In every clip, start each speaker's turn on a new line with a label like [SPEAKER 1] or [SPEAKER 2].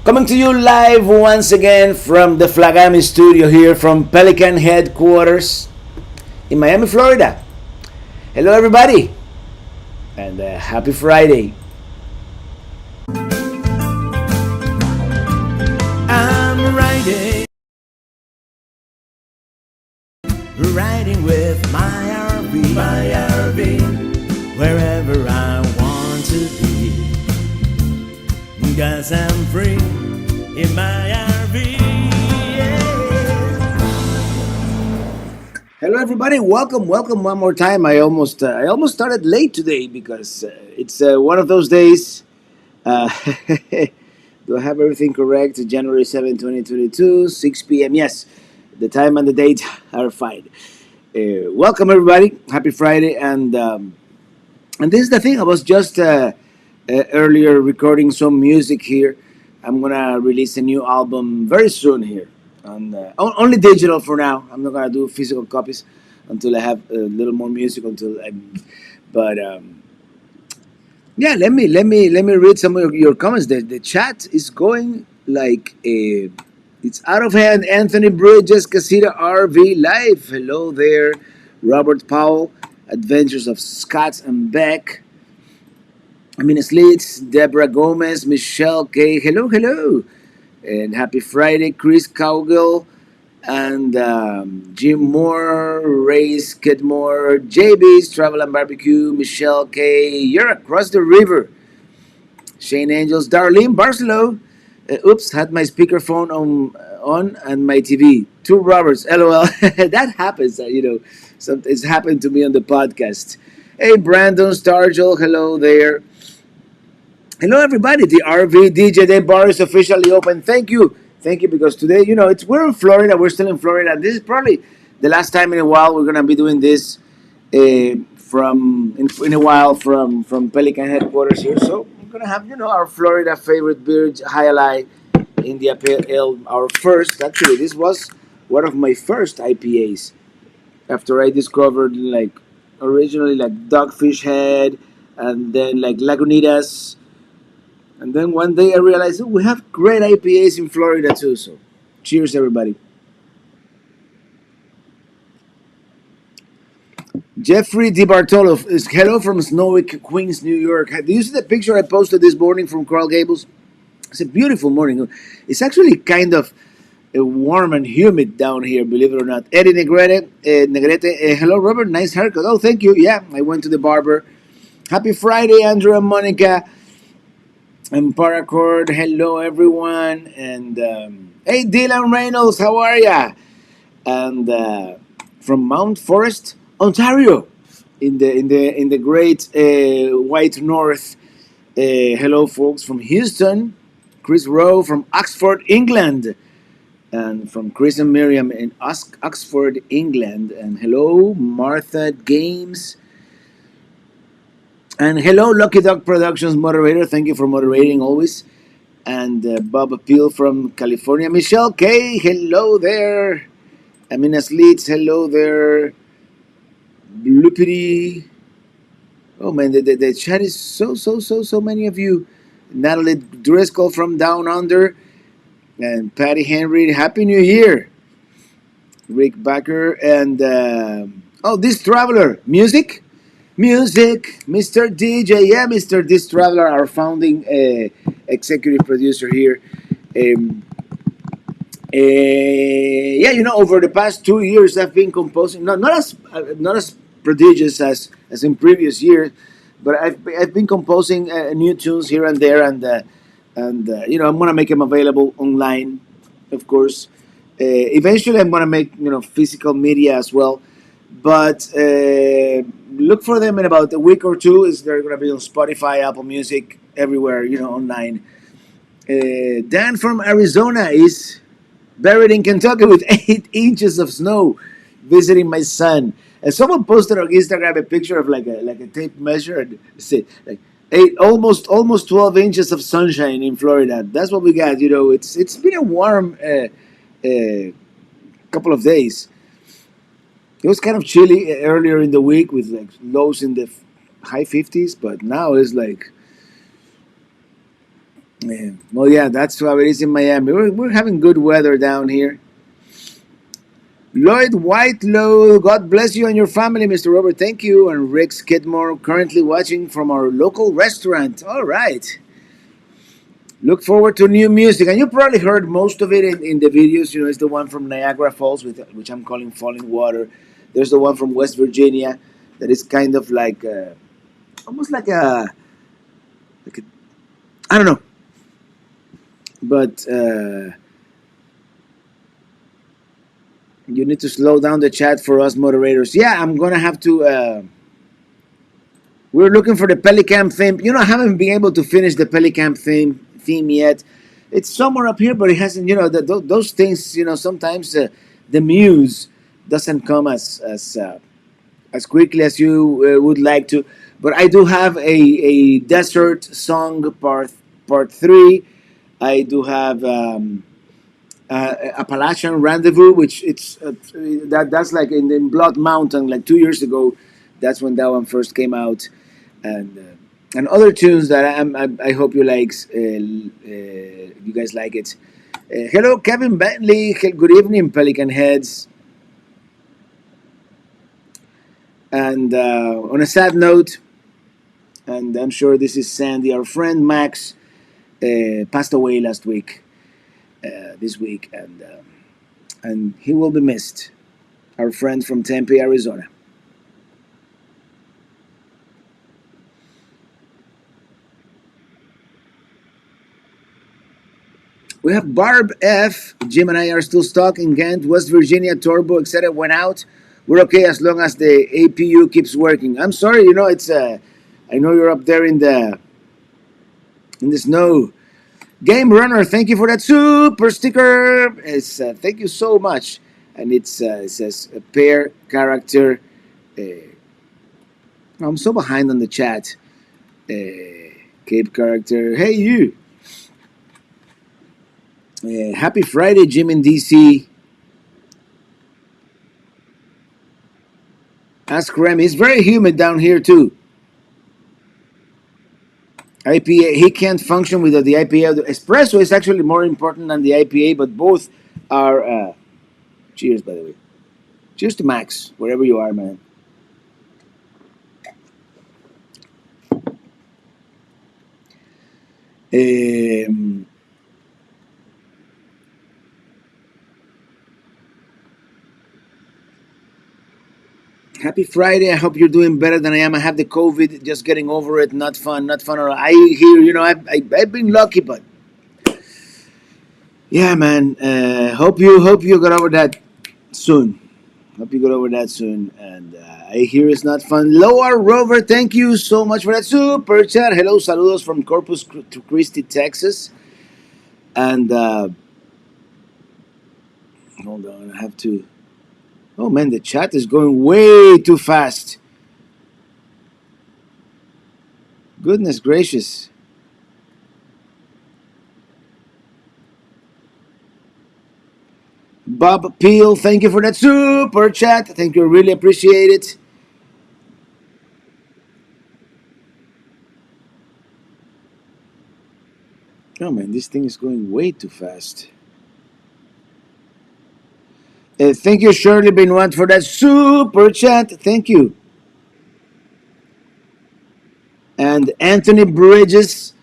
[SPEAKER 1] Coming to you live once again from the Flagami studio here from Pelican headquarters in Miami, Florida. Hello, everybody, and happy Friday. I'm riding with my RV, wherever I want to be. 'Cause I'm free in my RV. Yeah. Hello, everybody. Welcome one more time. I almost started late today because it's one of those days. Uh, do I have everything correct? January 7, 2022, 6 p.m. Yes, the time and the date are fine. Welcome, everybody. Happy Friday, and this is the thing. I was just earlier recording some music here. I'm gonna release a new album very soon here, on only digital for now. I'm not gonna do physical copies until I have a little more music. But yeah, let me read some of your comments. The chat is going like it's out of hand. Anthony Bridges, Casita RV Live. Hello there, Robert Powell, Adventures of Scott and Beck. Slits, Deborah Gomez, Michelle K. Hello. And happy Friday, Chris Cowgill, and Jim Moore, Ray Skidmore, JB's Travel and Barbecue, Michelle K. You're across the river. Shane Angels, Darlene Barcelo. Oops, had my speakerphone on and my TV. Two Roberts, LOL. That happens, it's happened to me on the podcast. Hey, Brandon Stargell, hello there. Hello, everybody. The RV DJ Day bar is officially open. Thank you, because today, we're in Florida. We're still in Florida. And this is probably the last time in a while we're gonna be doing this in a while from Pelican headquarters here. So we're gonna have our Florida favorite beer, Highlight India Pale Ale. Our first, actually, this was one of my first IPAs after I discovered like originally like Dogfish Head, and then like Lagunitas. And then one day I realized, oh, we have great IPAs in Florida too. So, cheers, everybody. Jeffrey DiBartolo is hello from snowy Queens, New York. Do you see the picture I posted this morning from Coral Gables? It's a beautiful morning. It's actually kind of warm and humid down here, believe it or not. Eddie Negrete, hello, Robert. Nice haircut. Oh, thank you. Yeah, I went to the barber. Happy Friday, Andrew and Monica. And Paracord, hello everyone, and hey Dylan Reynolds, how are ya? And from Mount Forest, Ontario, in the great White North. Hello, folks from Houston, Chris Rowe from Oxford, England, and from Chris and Miriam in Oxford, England, and hello Martha Games. And hello, Lucky Dog Productions moderator. Thank you for moderating always. And Bob Appeal from California. Michelle K. Hello there. Amina Sleets. Hello there. Blupity. Oh man, the chat is so many of you. Natalie Driscoll from Down Under. And Patty Henry. Happy New Year. Rick Backer. And this Traveler. Music, Mr. DJ, yeah, Mr. This Traveler, our founding executive producer here. Yeah, over the past 2 years, I've been composing not as prodigious as in previous years, but I've been composing new tunes here and there, and I'm gonna make them available online, of course. Eventually, I'm gonna make physical media as well, but look for them in about a week or two. Is they're gonna be on Spotify, Apple Music, everywhere, online. Dan from Arizona is buried in Kentucky with 8 inches of snow, visiting my son. And someone posted on Instagram a picture of like a tape measure and say like 12 inches of sunshine in Florida. That's what we got. It's been a warm couple of days. It was kind of chilly earlier in the week with like lows in the high 50s, but now it's like Yeah. Well, yeah, that's how it is in Miami. We're having good weather down here. Lloyd Whitelow, God bless you and your family, Mr. Robert. Thank you. And Rick Skidmore, currently watching from our local restaurant. All right. Look forward to new music. And you probably heard most of it in the videos. You know, it's the one from Niagara Falls, which I'm calling Falling Water. There's the one from West Virginia that is kind of like almost like a, I don't know. But you need to slow down the chat for us moderators. Yeah, I'm going to have to. We're looking for the Pelicam theme. You know, I haven't been able to finish the Pelicam theme yet. It's somewhere up here, but it hasn't. You know, those things. You know, sometimes the muse doesn't come as quickly as you would like to. But I do have a desert song part three. I do have Appalachian Rendezvous, which that's like in Blood Mountain, like 2 years ago. That's when that one first came out, and other tunes that I hope you likes. You guys like it. Hello, Kevin Bentley. Good evening, Pelican Heads. And on a sad note, and I'm sure this is Sandy, our friend Max passed away last week, this week, and he will be missed. Our friend from Tempe, Arizona. We have Barb F. Jim and I are still stuck in Ghent, West Virginia. Turbo, etc. went out. We're okay as long as the APU keeps working. I'm sorry, you know it's. I know you're up there in the snow. Game Runner, thank you for that super sticker. It's thank you so much, and it says a pair character. Uh, I'm so behind on the chat. Cape character. Hey you. Happy Friday, Jim in DC. Ask Remy. It's very humid down here too. IPA. He can't function without the IPA. The espresso is actually more important than the IPA, but both are. Cheers, by the way. Cheers to Max, wherever you are, man. Um, Happy Friday. I hope you're doing better than I am. I have the COVID, just getting over it. Not fun, not fun. I hear, you know, I've been lucky, but yeah, man. Hope you got over that soon. Hope you got over that soon. And I hear it's not fun. Lower Rover, thank you so much for that super chat. Hello, saludos from Corpus Christi, Texas. And hold on, I have to. Oh man, the chat is going way too fast. Goodness gracious. Bob Peel, thank you for that super chat. Thank you, really appreciate it. Oh man, this thing is going way too fast. Thank you, Shirley Benoit, for that super chat. Thank you. And Anthony Bridges,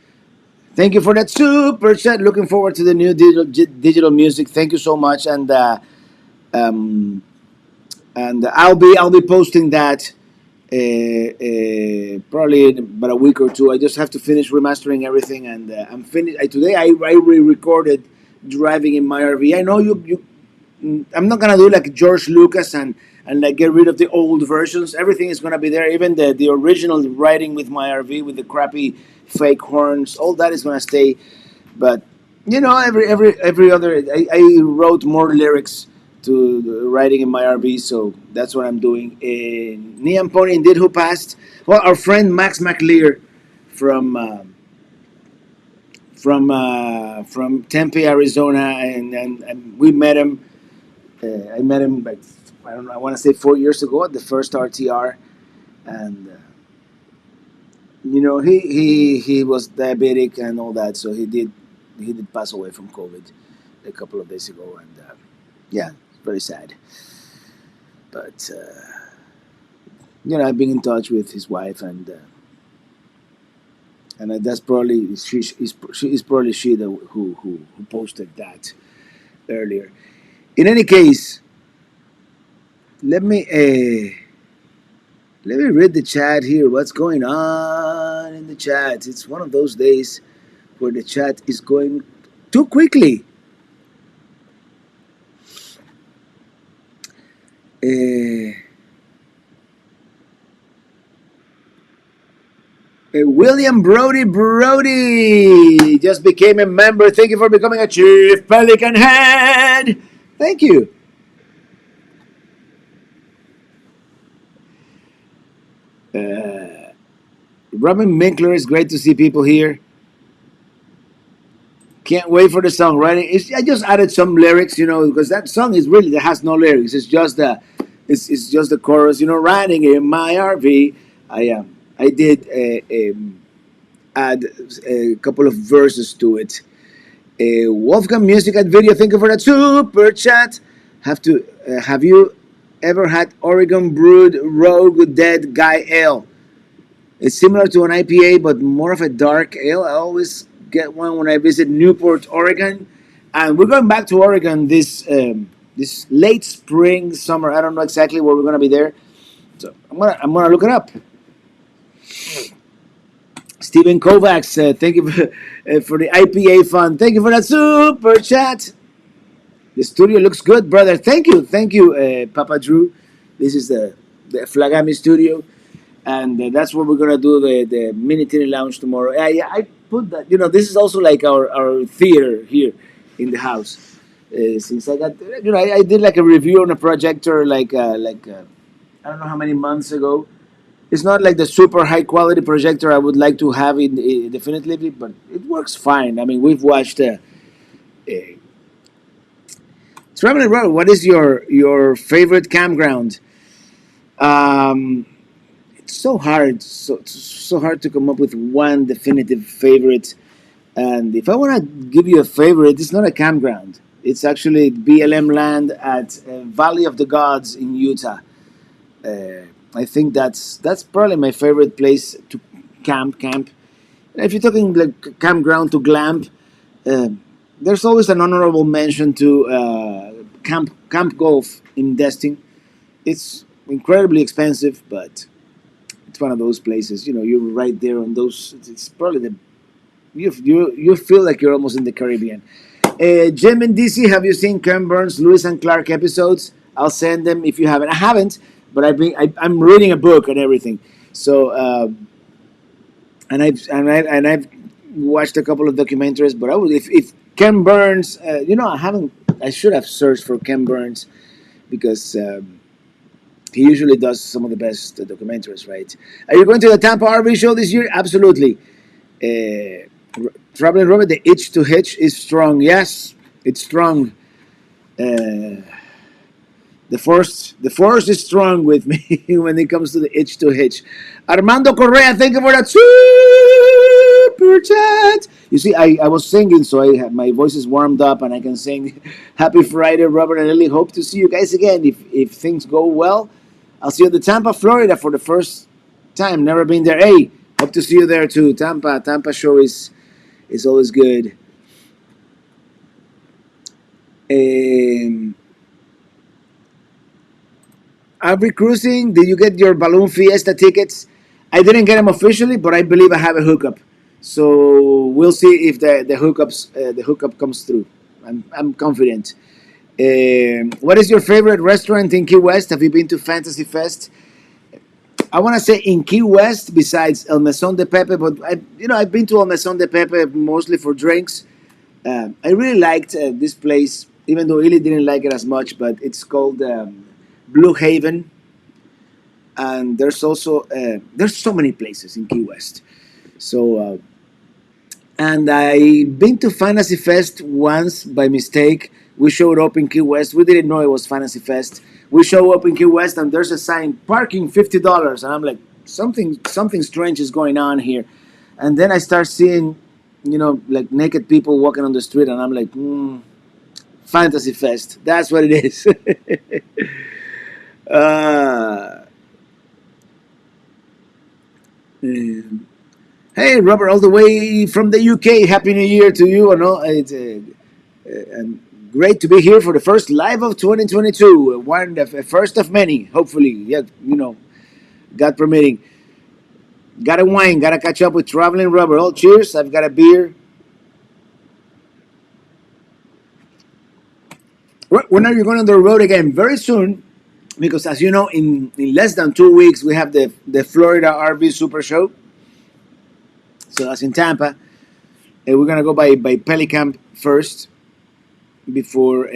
[SPEAKER 1] thank you for that super chat. Looking forward to the new digital music. Thank you so much. Um, and I'll be posting that probably in about a week or two. I just have to finish remastering everything, and I'm finished. Today I re-recorded driving in my RV. I know you. I'm not gonna do like George Lucas and like get rid of the old versions. Everything is gonna be there. Even the original writing with my RV with the crappy fake horns. All that is gonna stay. But you know, every other, I wrote more lyrics to the writing in my RV, so that's what I'm doing. Neon Pony indeed, who passed? Well, our friend Max McLear from from Tempe, Arizona, and we met him. I met him like I don't know. I want to say 4 years ago at the first RTR, and he was diabetic and all that, so he did pass away from COVID a couple of days ago, and yeah, very sad. But I've been in touch with his wife, and that's probably she is probably she that who posted that earlier. In any case, let me let me read the chat here. What's going on in the chat? It's one of those days where the chat is going too quickly. Uh, William Brody just became a member. Thank you for becoming a Chief Pelican Head. Thank you. Robin Minkler, is great to see people here. Can't wait for the songwriting. I just added some lyrics, because that song is really that has no lyrics. It's just the chorus, riding in my RV. I did add a couple of verses to it. Wolfgang Music and Video, thank you for that super chat. Have you ever had Oregon Brewed Rogue Dead Guy Ale? It's similar to an IPA, but more of a dark ale. I always get one when I visit Newport, Oregon, and we're going back to Oregon this late spring, summer. I don't know exactly where we're gonna be there, so I'm gonna look it up. Stephen Kovacs, thank you for the IPA fund. Thank you for that super chat. The studio looks good, brother. Thank you, Papa Drew. This is the Flagami studio, and that's where we're gonna do the mini tiny lounge tomorrow. I put that. This is also like our theater here in the house. Since I got, I did like a review on a projector I don't know how many months ago. It's not like the super high quality projector I would like to have definitively, but it works fine. I mean, we've watched. Traveling Road, what is your favorite campground? Um, it's so hard to come up with one definitive favorite. And if I want to give you a favorite, it's not a campground. It's actually BLM land at Valley of the Gods in Utah. I think that's probably my favorite place to camp. If you're talking like campground to glamp, uh, there's always an honorable mention to Camp Golf in Destin. It's incredibly expensive, but it's one of those places. You're right there on those. It's probably the you feel like you're almost in the Caribbean. Jim and DC, have you seen Ken Burns, Lewis and Clark episodes? I'll send them if you haven't. I haven't, but I'm reading a book and everything. So and I've watched a couple of documentaries. But I would if Ken Burns, I haven't. I should have searched for Ken Burns because he usually does some of the best documentaries. Right? Are you going to the Tampa RV show this year? Absolutely. Traveling Robert, the itch to hitch is strong. Yes, it's strong. Uh, the force is strong with me when it comes to the itch to hitch. Armando Correa, thank you for that super chat. You see, I was singing, so my voice is warmed up, and I can sing. Happy Friday, Robert and Ellie. Hope to see you guys again. If things go well, I'll see you at the Tampa, Florida for the first time. Never been there. Hey, hope to see you there too. Tampa show is always good. Um, Avery Cruising, did you get your Balloon Fiesta tickets? I didn't get them officially, but I believe I have a hookup. So we'll see if the hookup comes through. I'm confident. What is your favorite restaurant in Key West? Have you been to Fantasy Fest? I want to say in Key West, besides El Mesón de Pepe, but I've been to El Mesón de Pepe mostly for drinks. I really liked this place, even though Illy didn't like it as much. But it's called Blue Haven, and there's so many places in Key West. So and I've been to Fantasy Fest once by mistake. We showed up in Key West. We didn't know it was Fantasy Fest. We show up in Key West and there's a sign parking $50, and I'm like, something strange is going on here. And then I start seeing, like naked people walking on the street, and I'm like, fantasy fest. That's what it is. uh, um, hey, Robert, all the way from the UK. Happy New Year to you. I know it's and great to be here for the first live of 2022. One, the first of many, hopefully. Yeah, God permitting. Got a wine. Got to catch up with traveling Robert. Oh, cheers! I've got a beer. When are you going on the road again? Very soon, because as you know, in less than 2 weeks we have the Florida RV Super Show. So that's in Tampa. We're gonna go by Pelicamp first before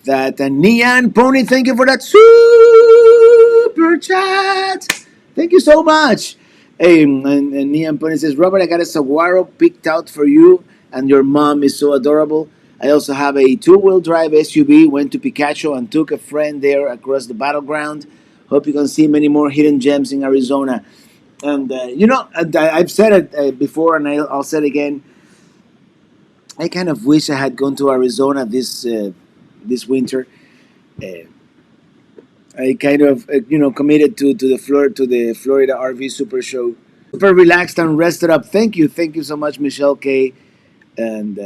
[SPEAKER 1] that. And Neon Pony, thank you for that super chat. Thank you so much. Hey, and Neon Pony says, Robert, I got a saguaro picked out for you, and your mom is so adorable. I also have a two-wheel drive SUV. Went to Picacho and took a friend there across the battleground. Hope you can see many more hidden gems in Arizona. And I've said it before, and I'll say it again. I kind of wish I had gone to Arizona this winter. Uh, I kind of committed to the Florida RV Super Show. Super relaxed and rested up. Thank you so much, Michelle K. And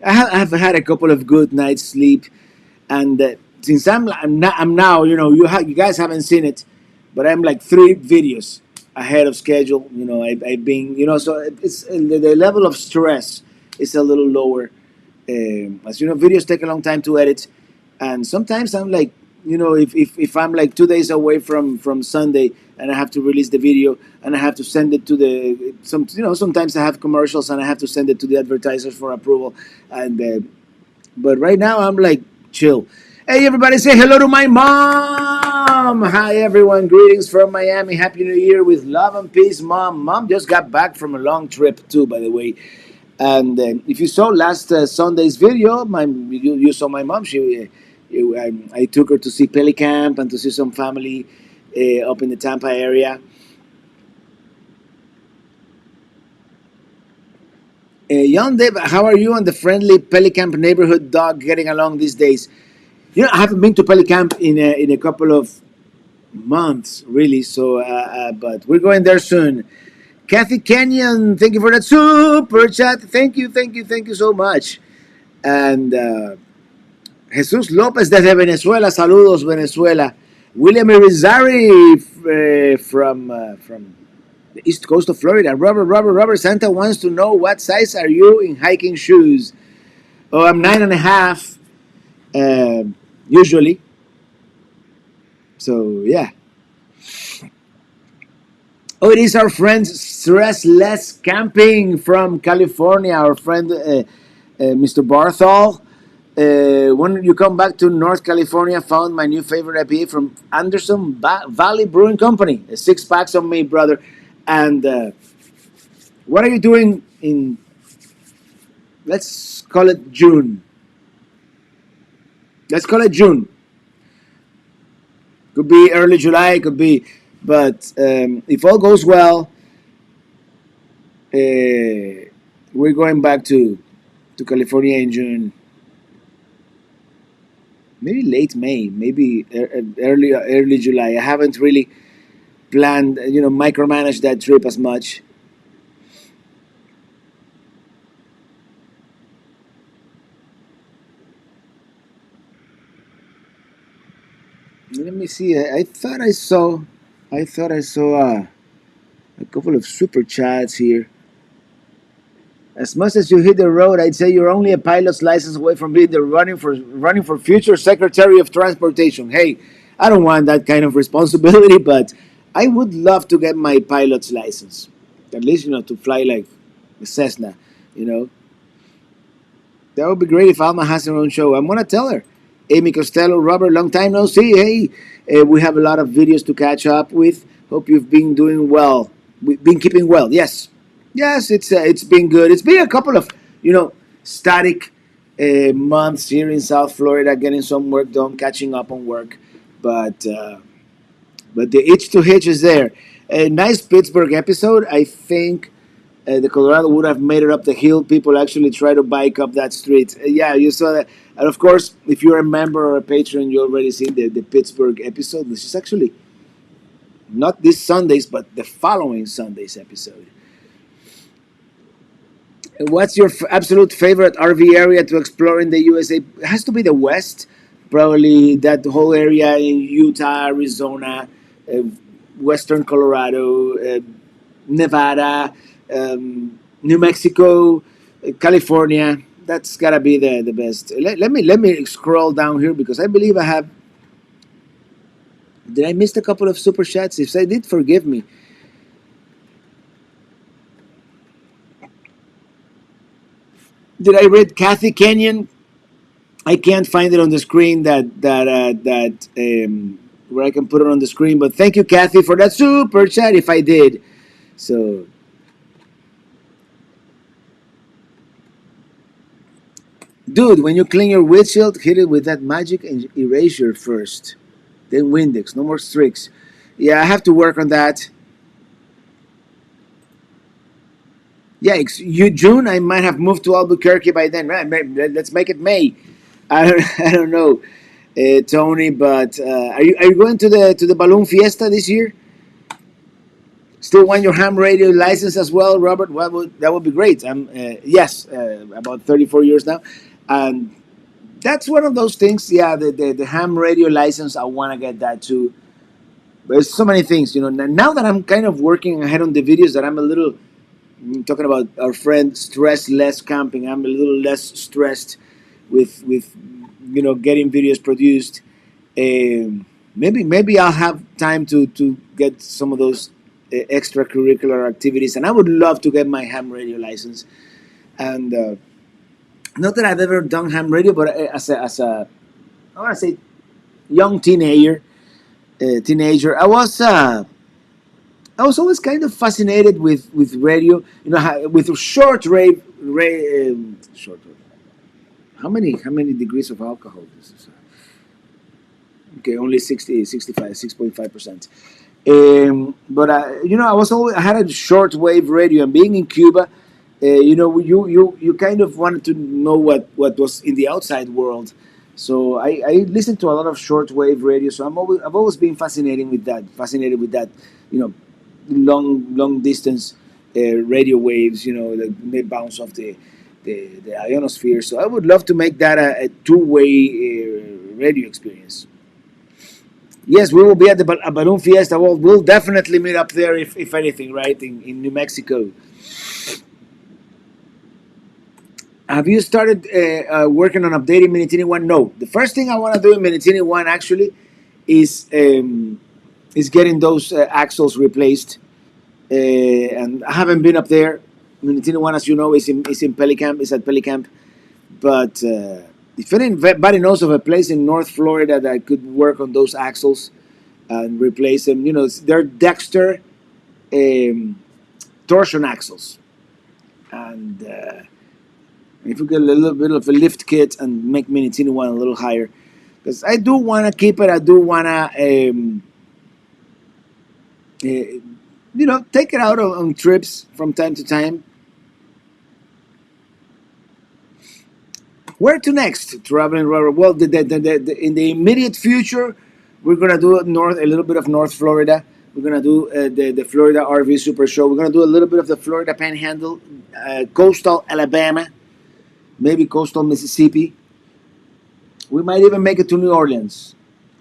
[SPEAKER 1] I've had a couple of good nights sleep. And since I'm now, you guys haven't seen it, but I'm like 3 videos ahead of schedule. I've been, so it's the level of stress is a little lower. As you know, videos take a long time to edit, and sometimes I'm like, if I'm like 2 days away from Sunday and I have to release the video and I have to send it to sometimes I have commercials and I have to send it to the advertisers for approval, and but right now I'm like chill. Hey, everybody, say hello to my mom. Hi, everyone. Greetings from Miami. Happy New Year with love and peace, mom. Mom just got back from a long trip too, by the way. And if you saw last Sunday's video, you saw my mom. I took her to see Pelicamp and to see some family up in the Tampa area. Young Dave, how are you and the friendly Pelicamp neighborhood dog getting along these days? I haven't been to Pelicamp in a couple of months, really. So, but we're going there soon. Kathy Kenyon, thank you for that super chat. Thank you, thank you so much. And Jesus Lopez desde Venezuela, saludos Venezuela. William Irizarry from the east coast of Florida. Robert, Santa wants to know what size are you in hiking shoes? Oh, I'm 9.5, usually. So yeah. Oh, it is our friend Stressless Camping from California. Our friend Mr. Barthol. When you come back to North California, found my new favorite IPA from Anderson Valley Brewing Company. 6 packs on me, brother. And what are you doing in, let's call it June? Let's call it June. Could be early July, could be. But if all goes well, we're going back to California in June. Maybe late May, maybe early July. I haven't really planned, micromanage that trip as much. Let me see. I thought I saw a couple of super chats here. As much as you hit the road, I'd say you're only a pilot's license away from being the running for future Secretary of Transportation. Hey, I don't want that kind of responsibility, but I would love to get my pilot's license. At least, to fly like a Cessna, you know. That would be great if Alma has her own show. I'm gonna tell her. Amy Costello, Robert, long time no see. Hey, we have a lot of videos to catch up with. Hope you've been doing well. We've been keeping well. Yes, it's been good. It's been a couple of static months here in South Florida, getting some work done, catching up on work, but the itch to hitch is there. A nice Pittsburgh episode. I think the Colorado would have made it up the hill. People actually try to bike up that street. Yeah, you saw that. And of course, if you're a member or a patron, you already seen the Pittsburgh episode, which is actually not this Sunday's, but the following Sunday's episode. What's your absolute favorite RV area to explore in the USA? It has to be the West, probably that whole area in Utah, Arizona, uh, Western Colorado, Nevada, New Mexico, California. That's gotta be the best. Let me scroll down here because I believe I have. Did I miss a couple of super chats? If I did, forgive me. Did I read Kathy Kenyon? I can't find it on the screen that where I can put it on the screen. But thank you, Kathy, for that super chat. If I did, so dude, when you clean your windshield, hit it with that magic eraser first, then Windex. No more streaks. Yeah, I have to work on that. Yeah, June. I might have moved to Albuquerque by then. Right? Let's make it May. I don't, I don't know, Tony. But are you going to the balloon fiesta this year? Still want your ham radio license as well, Robert? That would be great. I'm yes, about 34 years now, and that's one of those things. Yeah, the ham radio license. I want to get that too. There's so many things, Now that I'm kind of working ahead on the videos, that I'm a little talking about our friend stress less camping. I'm a little less stressed with getting videos produced. Maybe I'll have time to get some of those extracurricular activities, and I would love to get my ham radio license. And not that I've ever done ham radio, but as a I want to say young teenager, I was always kind of fascinated with radio. With short rave, short. How many degrees of alcohol? This is okay. Only 60, 65, 6.5%. But I had a short wave radio, and being in Cuba, you kind of wanted to know what was in the outside world. So I listened to a lot of short wave radio. So I've always been fascinated with that. You know, long distance radio waves. They bounce off the ionosphere. So I would love to make that a two-way radio experience. Yes, we will be at the Balloon Fiesta. We'll definitely meet up there if anything, right, in New Mexico. Have you started working on updating Minitini One? No. The first thing I want to do in Minitini One actually is getting those axles replaced. And I haven't been up there. Minitini One, as you know, is in Pelicamp. Is at Pelicamp. But if anybody knows of a place in North Florida that could work on those axles and replace them, they're Dexter torsion axles. And if we get a little bit of a lift kit and make Minitini One a little higher, because I do want to keep it. I do want to, take it out on trips from time to time. Where to next, traveling rubber? Well, in the immediate future, we're gonna do a little bit of North Florida. We're gonna do the Florida RV Super Show. We're gonna do a little bit of the Florida Panhandle, coastal Alabama, maybe coastal Mississippi. We might even make it to New Orleans,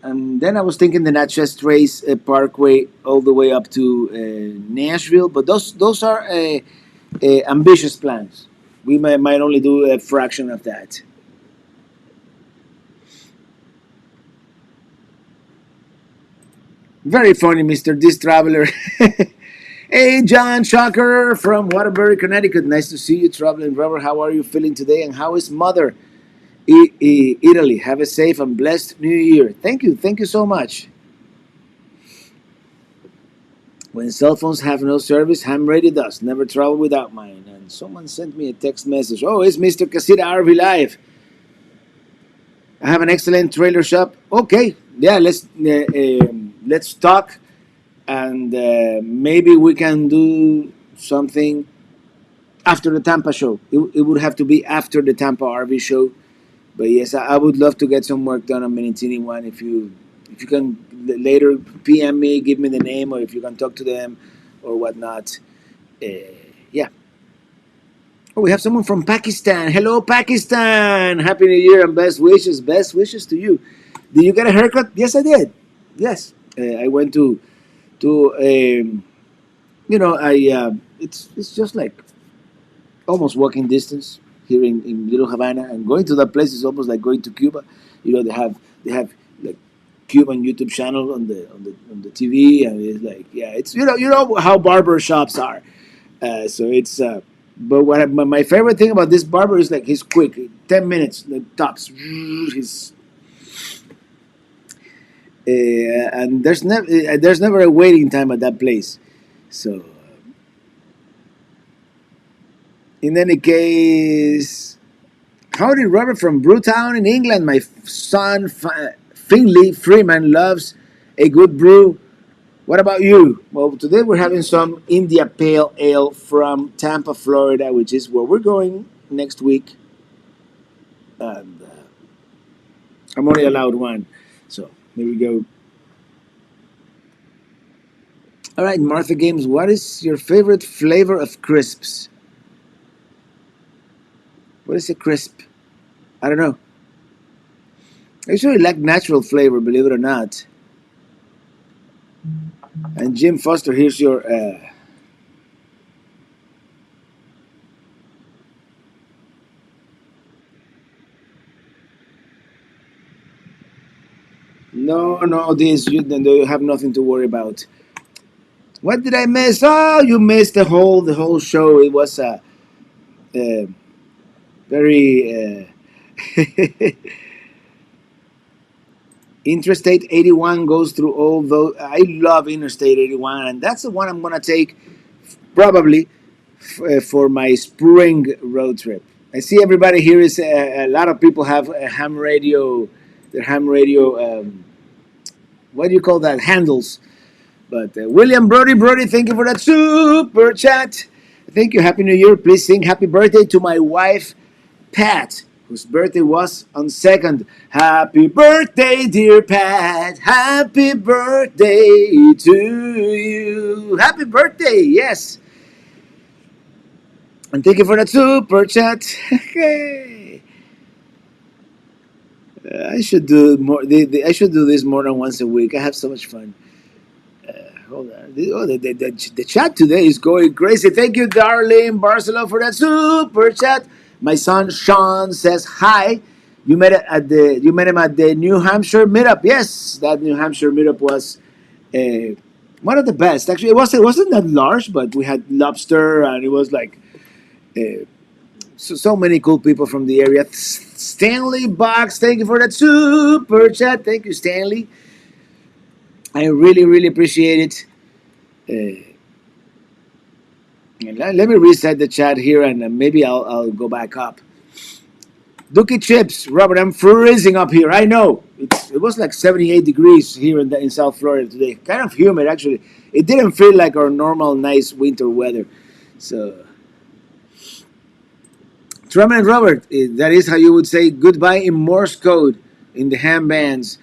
[SPEAKER 1] and then I was thinking the Natchez Trace Parkway all the way up to Nashville. But those are ambitious plans. We might only do a fraction of that. Very funny, Mr. This Traveler. Hey, John Shocker from Waterbury, Connecticut. Nice to see you, Traveling Rubber. How are you feeling today? And how is Mother, Italy? Have a safe and blessed New Year. Thank you. Thank you so much. When cell phones have no service, ham radio does. Never travel without mine. And someone sent me a text message. Oh, it's Mr. Casita RV Live. I have an excellent trailer shop. Okay, yeah, let's talk and maybe we can do something after the Tampa show. It would have to be after the Tampa RV show. But yes, I would love to get some work done on Minitini One. If you can later PM me, give me the name, or if you can talk to them or whatnot. Uh, yeah. Oh, we have someone from Pakistan. Hello, Pakistan. Happy New Year and best wishes. Best wishes to you. Did you get a haircut? Yes, I did. Yes, I went to I it's just like almost walking distance here in Little Havana, and going to that place is almost like going to Cuba. They have like Cuban YouTube channel on the TV, and it's like, yeah, it's how barber shops are. So it's but my favorite thing about this barber is like he's quick, 10 minutes like, tops. He's and there's never a waiting time at that place. So in any case, howdy, Robert from Brewtown in England. My son Finley Freeman loves a good brew. What about you? Well, today we're having some India Pale Ale from Tampa, Florida, which is where we're going next week. And I'm only allowed one. So here we go. All right, Martha Games, what is your favorite flavor of crisps? What is a crisp? I don't know. I usually like natural flavor, believe it or not. And Jim Foster, here's your. No, you have nothing to worry about. What did I miss? Oh, you missed the whole show. It was a very Interstate 81 goes through all those. I love Interstate 81, and that's the one I'm gonna take probably for my spring road trip. I see everybody here is a lot of people have a ham radio, their ham radio. What do you call that? Handles. But William Brody, thank you for that super chat. Thank you. Happy New Year. Please sing happy birthday to my wife, Pat, whose birthday was on 2nd. Happy birthday, dear Pat. Happy birthday to you. Happy birthday. Yes. And thank you for that super chat. Hey. I should do more. I should do this more than once a week. I have so much fun. Hold on. The chat today is going crazy. Thank you, darling Barcelona, for that super chat. My son Sean says hi. You met him at the New Hampshire meetup. Yes, that New Hampshire meetup was uh, one of the best. Actually, it wasn't that large, but we had lobster, and it was like so many cool people from the area. Stanley Box, thank you for that super chat. Thank you, Stanley. I really, really appreciate it. Let me reset the chat here, and maybe I'll go back up. Dookie Chips, Robert, I'm freezing up here. I know it was like 78 degrees here in South Florida today. Kind of humid, actually. It didn't feel like our normal nice winter weather. So, Truman and Robert, that is how you would say goodbye in Morse code in the ham bands.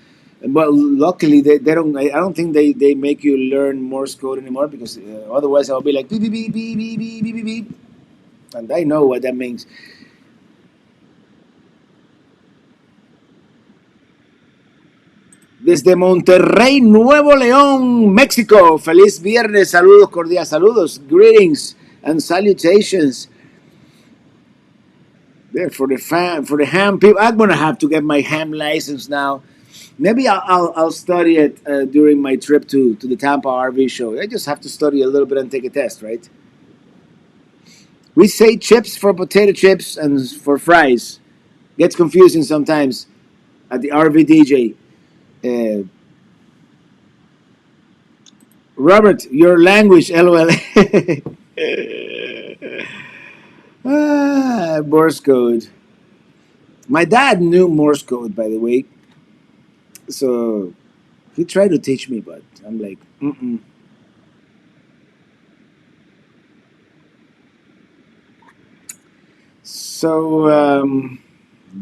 [SPEAKER 1] But luckily, they don't. I don't think they make you learn Morse code anymore, because otherwise I'll be like beep beep beep beep beep beep beep beep beep, and I know what that means. Desde Monterrey, Nuevo León, México. Feliz viernes. Saludos cordiales. Saludos. Greetings and salutations. There for the ham people. I'm gonna have to get my ham license now. Maybe I'll study it during my trip to the Tampa RV show. I just have to study a little bit and take a test, right? We say chips for potato chips and for fries. Gets confusing sometimes at the RV DJ. Uh, Robert, your language, LOL. Morse code. My dad knew Morse code, by the way. So he tried to teach me, but I'm like, mm-mm. So,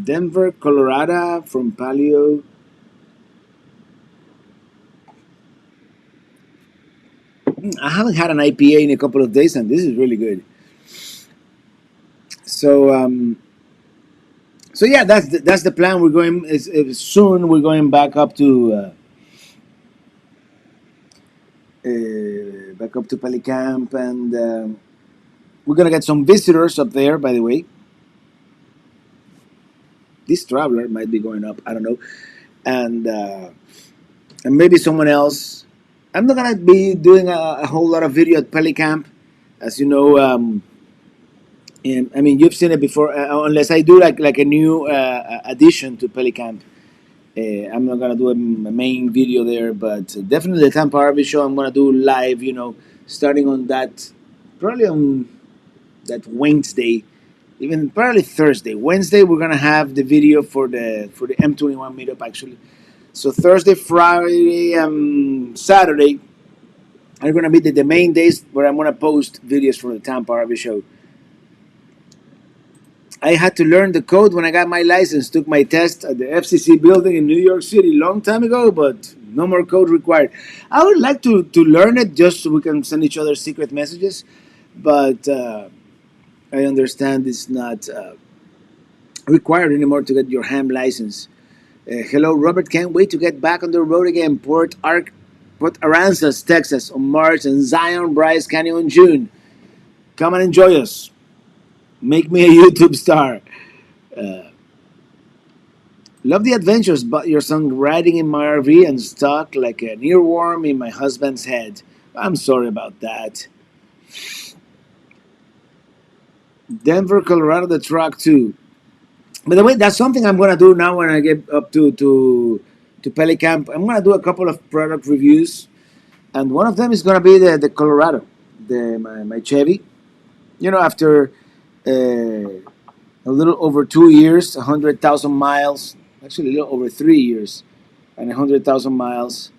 [SPEAKER 1] Denver, Colorado from Palio. I haven't had an IPA in a couple of days, and this is really good. So, so yeah, that's the plan. We're going soon. We're going back up to Pelicamp, and we're gonna get some visitors up there. By the way, this traveler might be going up. I don't know, and maybe someone else. I'm not gonna be doing a whole lot of video at Pelicamp, as you know. And, I mean, you've seen it before. Unless I do like a new addition to Pelicamp, I'm not gonna do a main video there. But definitely the Tampa RV show, I'm gonna do live. Starting on that, probably on that Wednesday, even probably Thursday. Wednesday we're gonna have the video for the M21 meetup actually. So Thursday, Friday, Saturday are gonna be the main days where I'm gonna post videos for the Tampa RV show. I had to learn the code when I got my license. Took my test at the FCC building in New York City long time ago, but no more code required. I would like to learn it just so we can send each other secret messages, but I understand it's not required anymore to get your ham license. Hello, Robert. Can't wait to get back on the road again. Port Aransas, Texas, on March, and Zion, Bryce Canyon in June. Come and enjoy us. Make me a YouTube star. Uh, Love the adventures, but your son riding in my RV and stuck like an earworm in my husband's head. I'm sorry about that. Denver, Colorado, the truck too. By the way, that's something I'm gonna do now when I get up to Pelicamp. I'm gonna do a couple of product reviews, and one of them is gonna be the Colorado, my Chevy. After a little over 2 years, 100,000 miles, actually a little over 3 years, and 100,000 miles.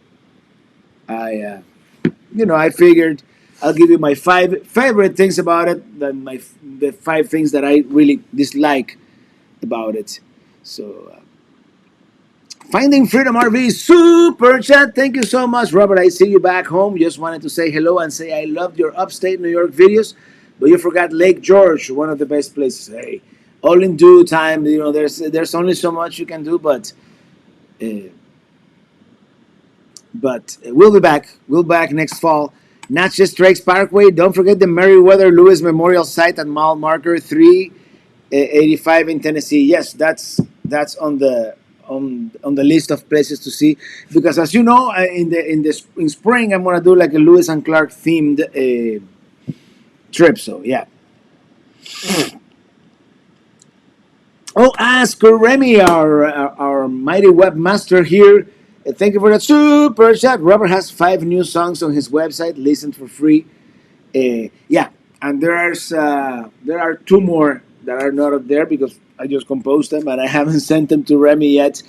[SPEAKER 1] I figured I'll give you my five favorite things about it, then the five things that I really dislike about it. So, Finding Freedom RV Super Chat. Thank you so much, Robert. I see you back home. Just wanted to say hello and say I loved your upstate New York videos, but you forgot Lake George, one of the best places. Hey, all in due time. There's only so much you can do, uh, but we'll be back. We'll be back next fall. Natchez Trace Parkway. Don't forget the Meriwether Lewis Memorial Site at mile marker 385 in Tennessee. Yes, that's on the list of places to see, because as you know, in spring I'm gonna do like a Lewis and Clark themed trip. So yeah. Oh, ask Remy, our mighty webmaster here. Thank you for that super chat. Robert has 5 new songs on his website. Listen for free. Yeah, and there are 2 more that are not up there because I just composed them and I haven't sent them to Remy yet.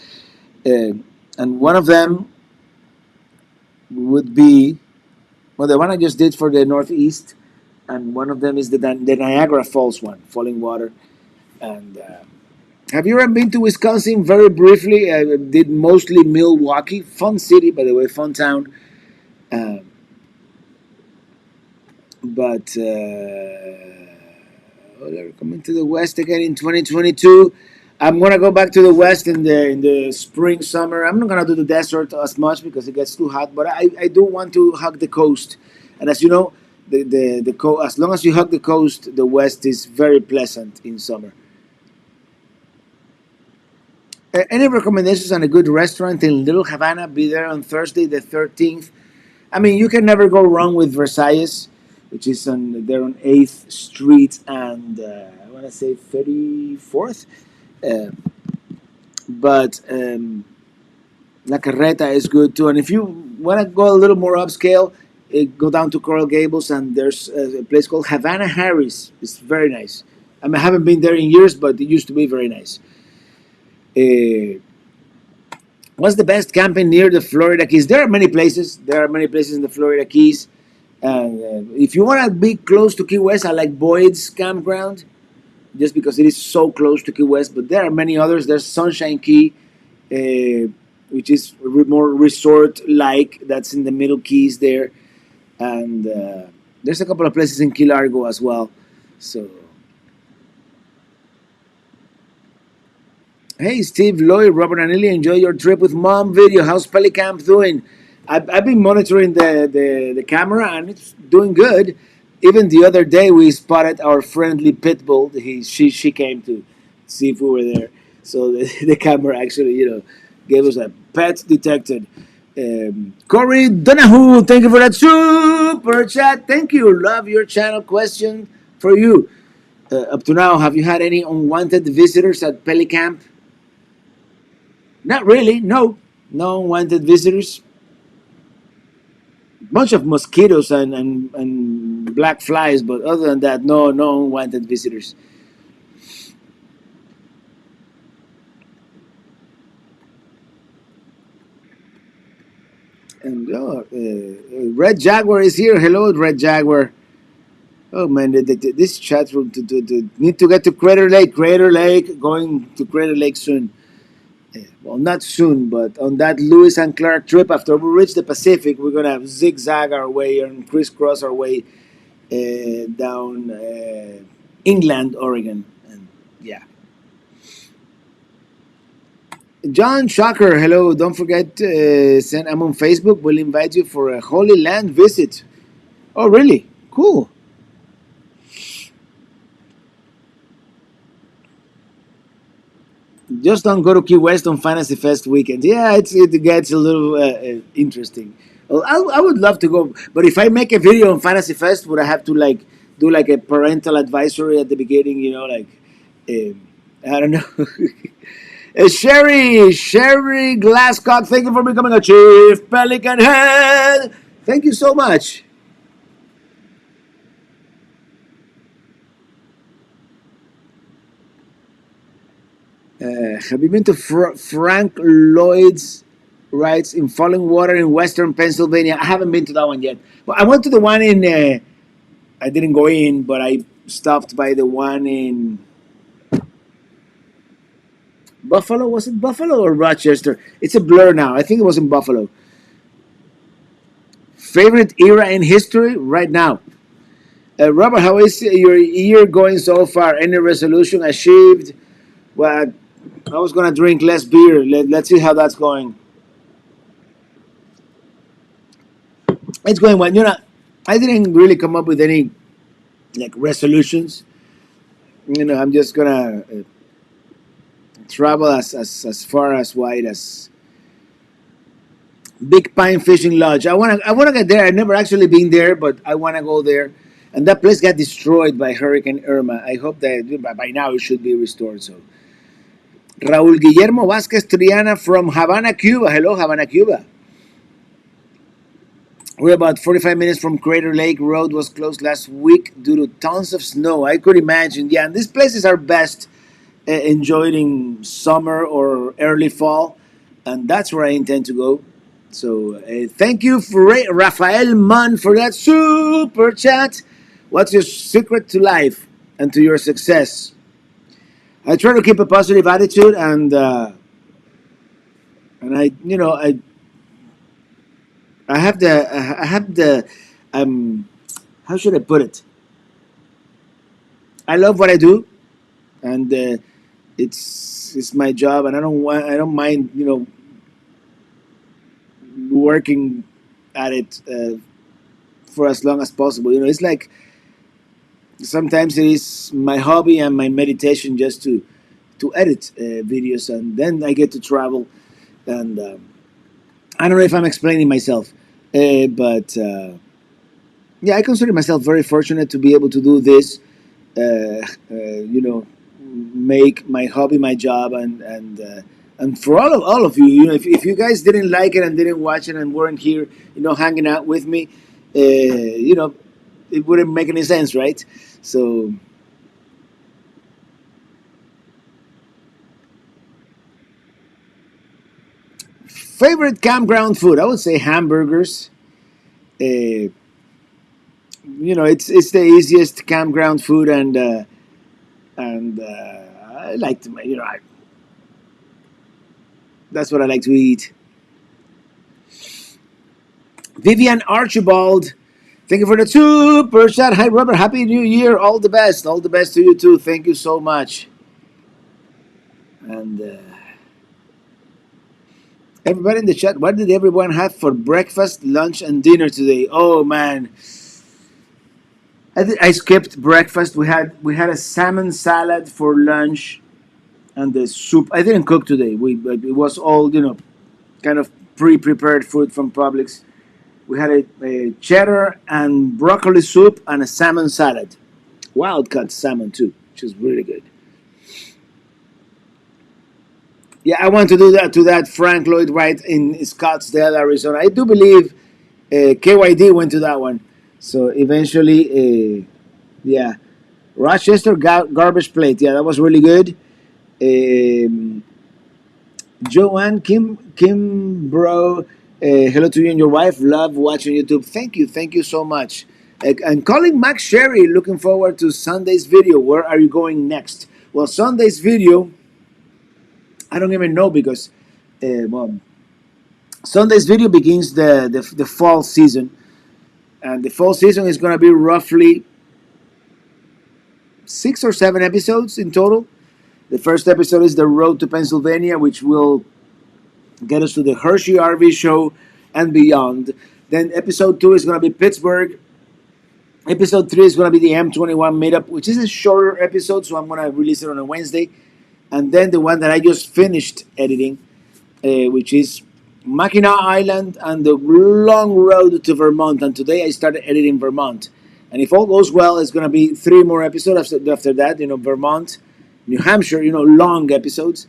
[SPEAKER 1] And one of them would be, well, the one I just did for the Northeast, and one of them is the Niagara Falls one, Falling Water. And have you ever been to Wisconsin? Very briefly, I did mostly Milwaukee. Fun city, by the way, fun town. Uh, but they're coming to the West again in 2022. I'm gonna go back to the West in the spring, summer. I'm not gonna do the desert as much because it gets too hot. But I do want to hug the coast, and as you know, as long as you hug the coast, the West is very pleasant in summer. Any recommendations on a good restaurant in Little Havana? Be there on Thursday the 13th. I mean, you can never go wrong with Versailles, which is on 8th Street and I want to say 34th. Uh, but La Carreta is good too. And if you want to go a little more upscale, go down to Coral Gables and there's a place called Havana Harris. It's very nice. I mean, I haven't been there in years, but it used to be very nice. Uh, what's the best camping near the Florida Keys? There are many places. There are many places in the Florida Keys. And if you want to be close to Key West, I like Boyd's Campground. just because it is so close to Key West. But there are many others. There's Sunshine Key, which is more resort-like. That's in the Middle Keys there, and there's a couple of places in Key Largo as well. So, hey, Steve, Lloyd, Robert, and Lily, enjoy your trip with mom video. How's Pelicamp doing? I've been monitoring the camera and it's doing good. Even the other day, we spotted our friendly pit bull. She came to see if we were there. So the camera actually, gave us a pet detected. Corey Donahue, thank you for that super chat. Thank you. Love your channel. Question for you. Up to now, have you had any unwanted visitors at Pelicamp? Not really. No, no unwanted visitors. Bunch of mosquitoes and black flies, but other than that, no unwanted visitors. And Red Jaguar is here. Hello, Red Jaguar. Oh man, this chat room to need to get to Crater Lake. Crater Lake, going to Crater Lake soon. Well, not soon, but on that Lewis and Clark trip, after we reach the Pacific, we're gonna zigzag our way and crisscross our way down inland Oregon, and yeah. John Shocker, hello. Don't forget, send. I'm on Facebook. We'll invite you for a Holy Land visit. Oh, really? Cool. Just don't go to Key West on Fantasy Fest weekend. Yeah, it gets a little interesting. Well, I would love to go, but if I make a video on Fantasy Fest, would I have to like do like a parental advisory at the beginning? I don't know. Sherry Glasscock, thank you for becoming a chief Pelican Head. Thank you so much. Have you been to Frank Lloyd's Rides in Falling Water in Western Pennsylvania? I haven't been to that one yet. Well, I went to the one in. I didn't go in, but I stopped by the one in Buffalo. Was it Buffalo or Rochester? It's a blur now. I think it was in Buffalo. Favorite era in history right now. Robert, how is your year going so far? Any resolution achieved? Well, I was gonna drink less beer. Let's see how that's going. It's going well. I didn't really come up with any like resolutions. I'm just gonna travel as far as wide as Big Pine Fishing Lodge. I wanna get there. I've never actually been there, but I wanna go there. And that place got destroyed by Hurricane Irma. I hope that by now it should be restored. So, Raúl Guillermo Vázquez Triana from Havana, Cuba. Hello, Havana, Cuba. We're about 45 minutes from Crater Lake. Road was closed last week due to tons of snow. I could imagine. Yeah, and these places are best enjoyed in summer or early fall, and that's where I intend to go. So thank you for Rafael Munn for that super chat. What's your secret to life and to your success? I try to keep a positive attitude, and I have the how should I put it? I love what I do, and it's my job, and I don't mind working at it for as long as possible. It's like sometimes it is my hobby and my meditation just to edit videos, and then I get to travel. And I don't know if I'm explaining myself, but yeah, I consider myself very fortunate to be able to do this. Make my hobby my job, and for all of you, if you guys didn't like it and didn't watch it and weren't here, hanging out with me, it wouldn't make any sense, right? So favorite campground food, I would say hamburgers. It's the easiest campground food, and and I like to, that's what I like to eat. Vivian Archibald, thank you for the super chat. Hi, Robert. Happy New Year. All the best. All the best to you too. Thank you so much. And everybody in the chat, what did everyone have for breakfast, lunch, and dinner today? Oh man, I skipped breakfast. We had a salmon salad for lunch and the soup. I didn't cook today. It was all kind of pre-prepared food from Publix. We had a cheddar and broccoli soup and a salmon salad. Wild cut salmon too, which is really good. Yeah, I want to do that to that Frank Lloyd Wright in Scottsdale, Arizona. I do believe KYD went to that one. So eventually, yeah, Rochester garbage plate. Yeah, that was really good. Um, Joanne Kim, bro. Hello to you and your wife. Love watching YouTube. Thank you so much. And calling Max Sherry. Looking forward to Sunday's video. Where are you going next? Well, Sunday's video, I don't even know because, well, Sunday's video begins the fall season, and the fall season is going to be roughly 6 or 7 episodes in total. The first episode is the road to Pennsylvania, which will get us to the Hershey RV show and beyond. Then episode 2 is going to be Pittsburgh. Episode 3 is going to be the M21 meetup, which is a shorter episode, so I'm going to release it on a Wednesday. And then the one that I just finished editing, which is Mackinac Island and the long road to Vermont. And today I started editing Vermont. And if all goes well, it's going to be 3 more episodes after that. Vermont, New Hampshire. Long episodes,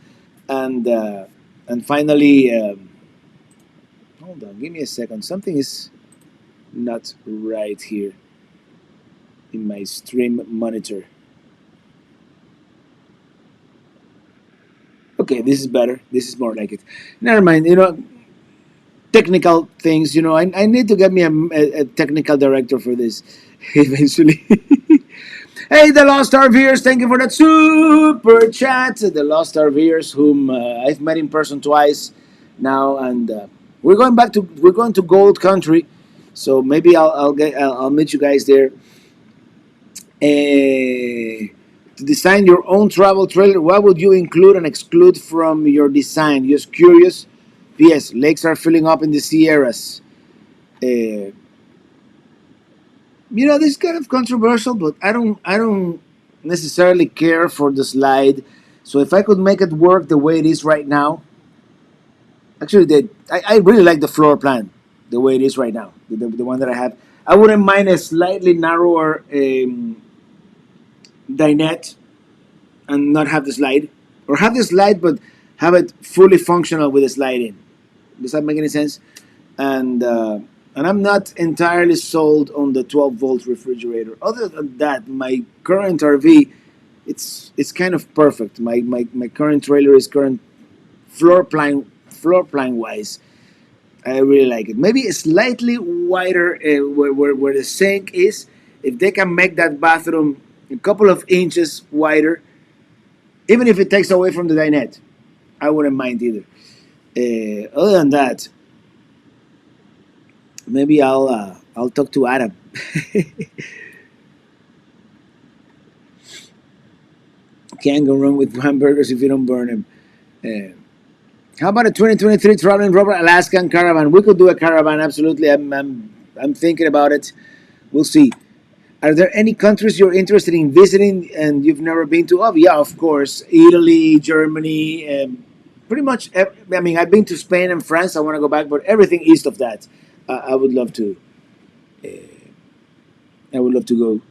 [SPEAKER 1] and finally, hold on, give me a second. Something is not right here in my stream monitor. Okay, this is better. This is more like it. Never mind. Technical things. I need to get me a technical director for this eventually. Hey, the Lost RVers, thank you for that super chat. The Lost RVers, whom I've met in person twice now, and we're going to Gold Country, so maybe I'll meet you guys there. To design your own travel trailer, what would you include and exclude from your design? Just curious. P.S. Lakes are filling up in the Sierras. Uh, this is kind of controversial, but I don't necessarily care for the slide. So if I could make it work the way it is right now, actually, I really like the floor plan the way it is right now, the one that I have. I wouldn't mind a slightly narrower dinette and not have the slide, or have the slide but have it fully functional with the slide in. Does that make any sense? And I'm not entirely sold on the 12-volt refrigerator. Other than that, my current RV, it's kind of perfect. My current trailer is current floor plan wise. I really like it. Maybe a slightly wider where the sink is. If they can make that bathroom a couple of inches wider, even if it takes away from the dinette, I wouldn't mind either. Other than that, maybe I'll talk to Adam. Can't go wrong with hamburgers if you don't burn them. Uh, how about a 2023 traveling Robert Alaskan caravan? We could do a caravan, absolutely. I'm thinking about it. We'll see. Are there any countries you're interested in visiting and you've never been to? Oh, yeah, of course. Italy, Germany, pretty much. I mean, I've been to Spain and France. I want to go back, but everything east of that, I would love to. Uh, I would love to go.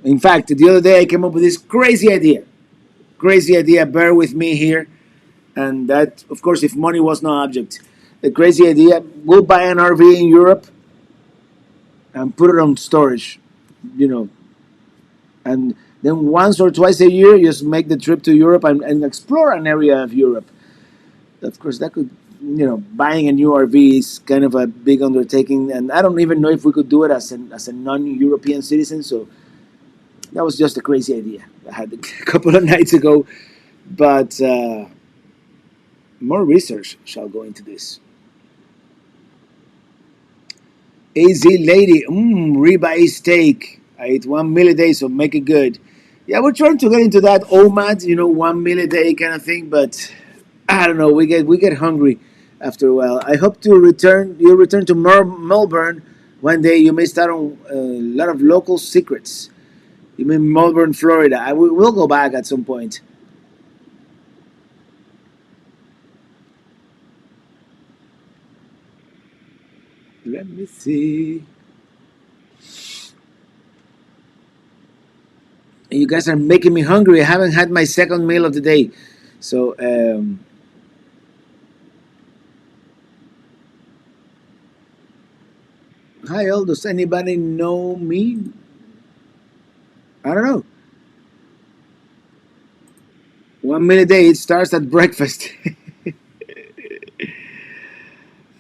[SPEAKER 1] In fact, the other day I came up with this crazy idea. Crazy idea. Bear with me here. And that, of course, if money was no object, the crazy idea: we'll buy an RV in Europe and put it on storage. You know, and then once or twice a year, just make the trip to Europe and explore an area of Europe. Of course, that could, buying a new RV is kind of a big undertaking, and I don't even know if we could do it as a non-European citizen. So That was just a crazy idea I had a couple of nights ago. But more research shall go into this. AZ Lady, ribeye steak. I eat 1 meal a day, so make it good. Yeah, we're trying to get into that OMAD, 1 meal a day kind of thing, but I don't know. We get hungry after a while. I hope to return. You return to Melbourne one day. You may start on a lot of local secrets. You mean Melbourne, Florida? We'll go back at some point. Let me see. You guys are making me hungry. I haven't had my second meal of the day. So, hi, all. Does anybody know me? I don't know. 1 meal a day. It starts at breakfast.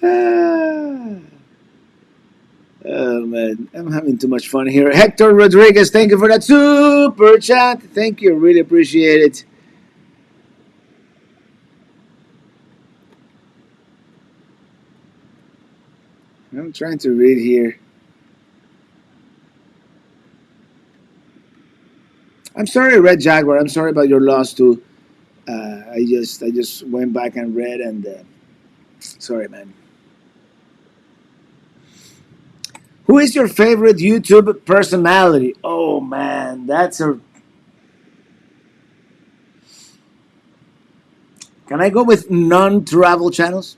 [SPEAKER 1] Ah, oh, man. I'm having too much fun here. Hector Rodriguez, thank you for that super chat. Thank you. Really appreciate it. I'm trying to read here. I'm sorry, Red Jaguar. I'm sorry about your loss too. I just went back and read and sorry, man. Who is your favorite YouTube personality? Oh man, that's a. Can I go with non-travel channels?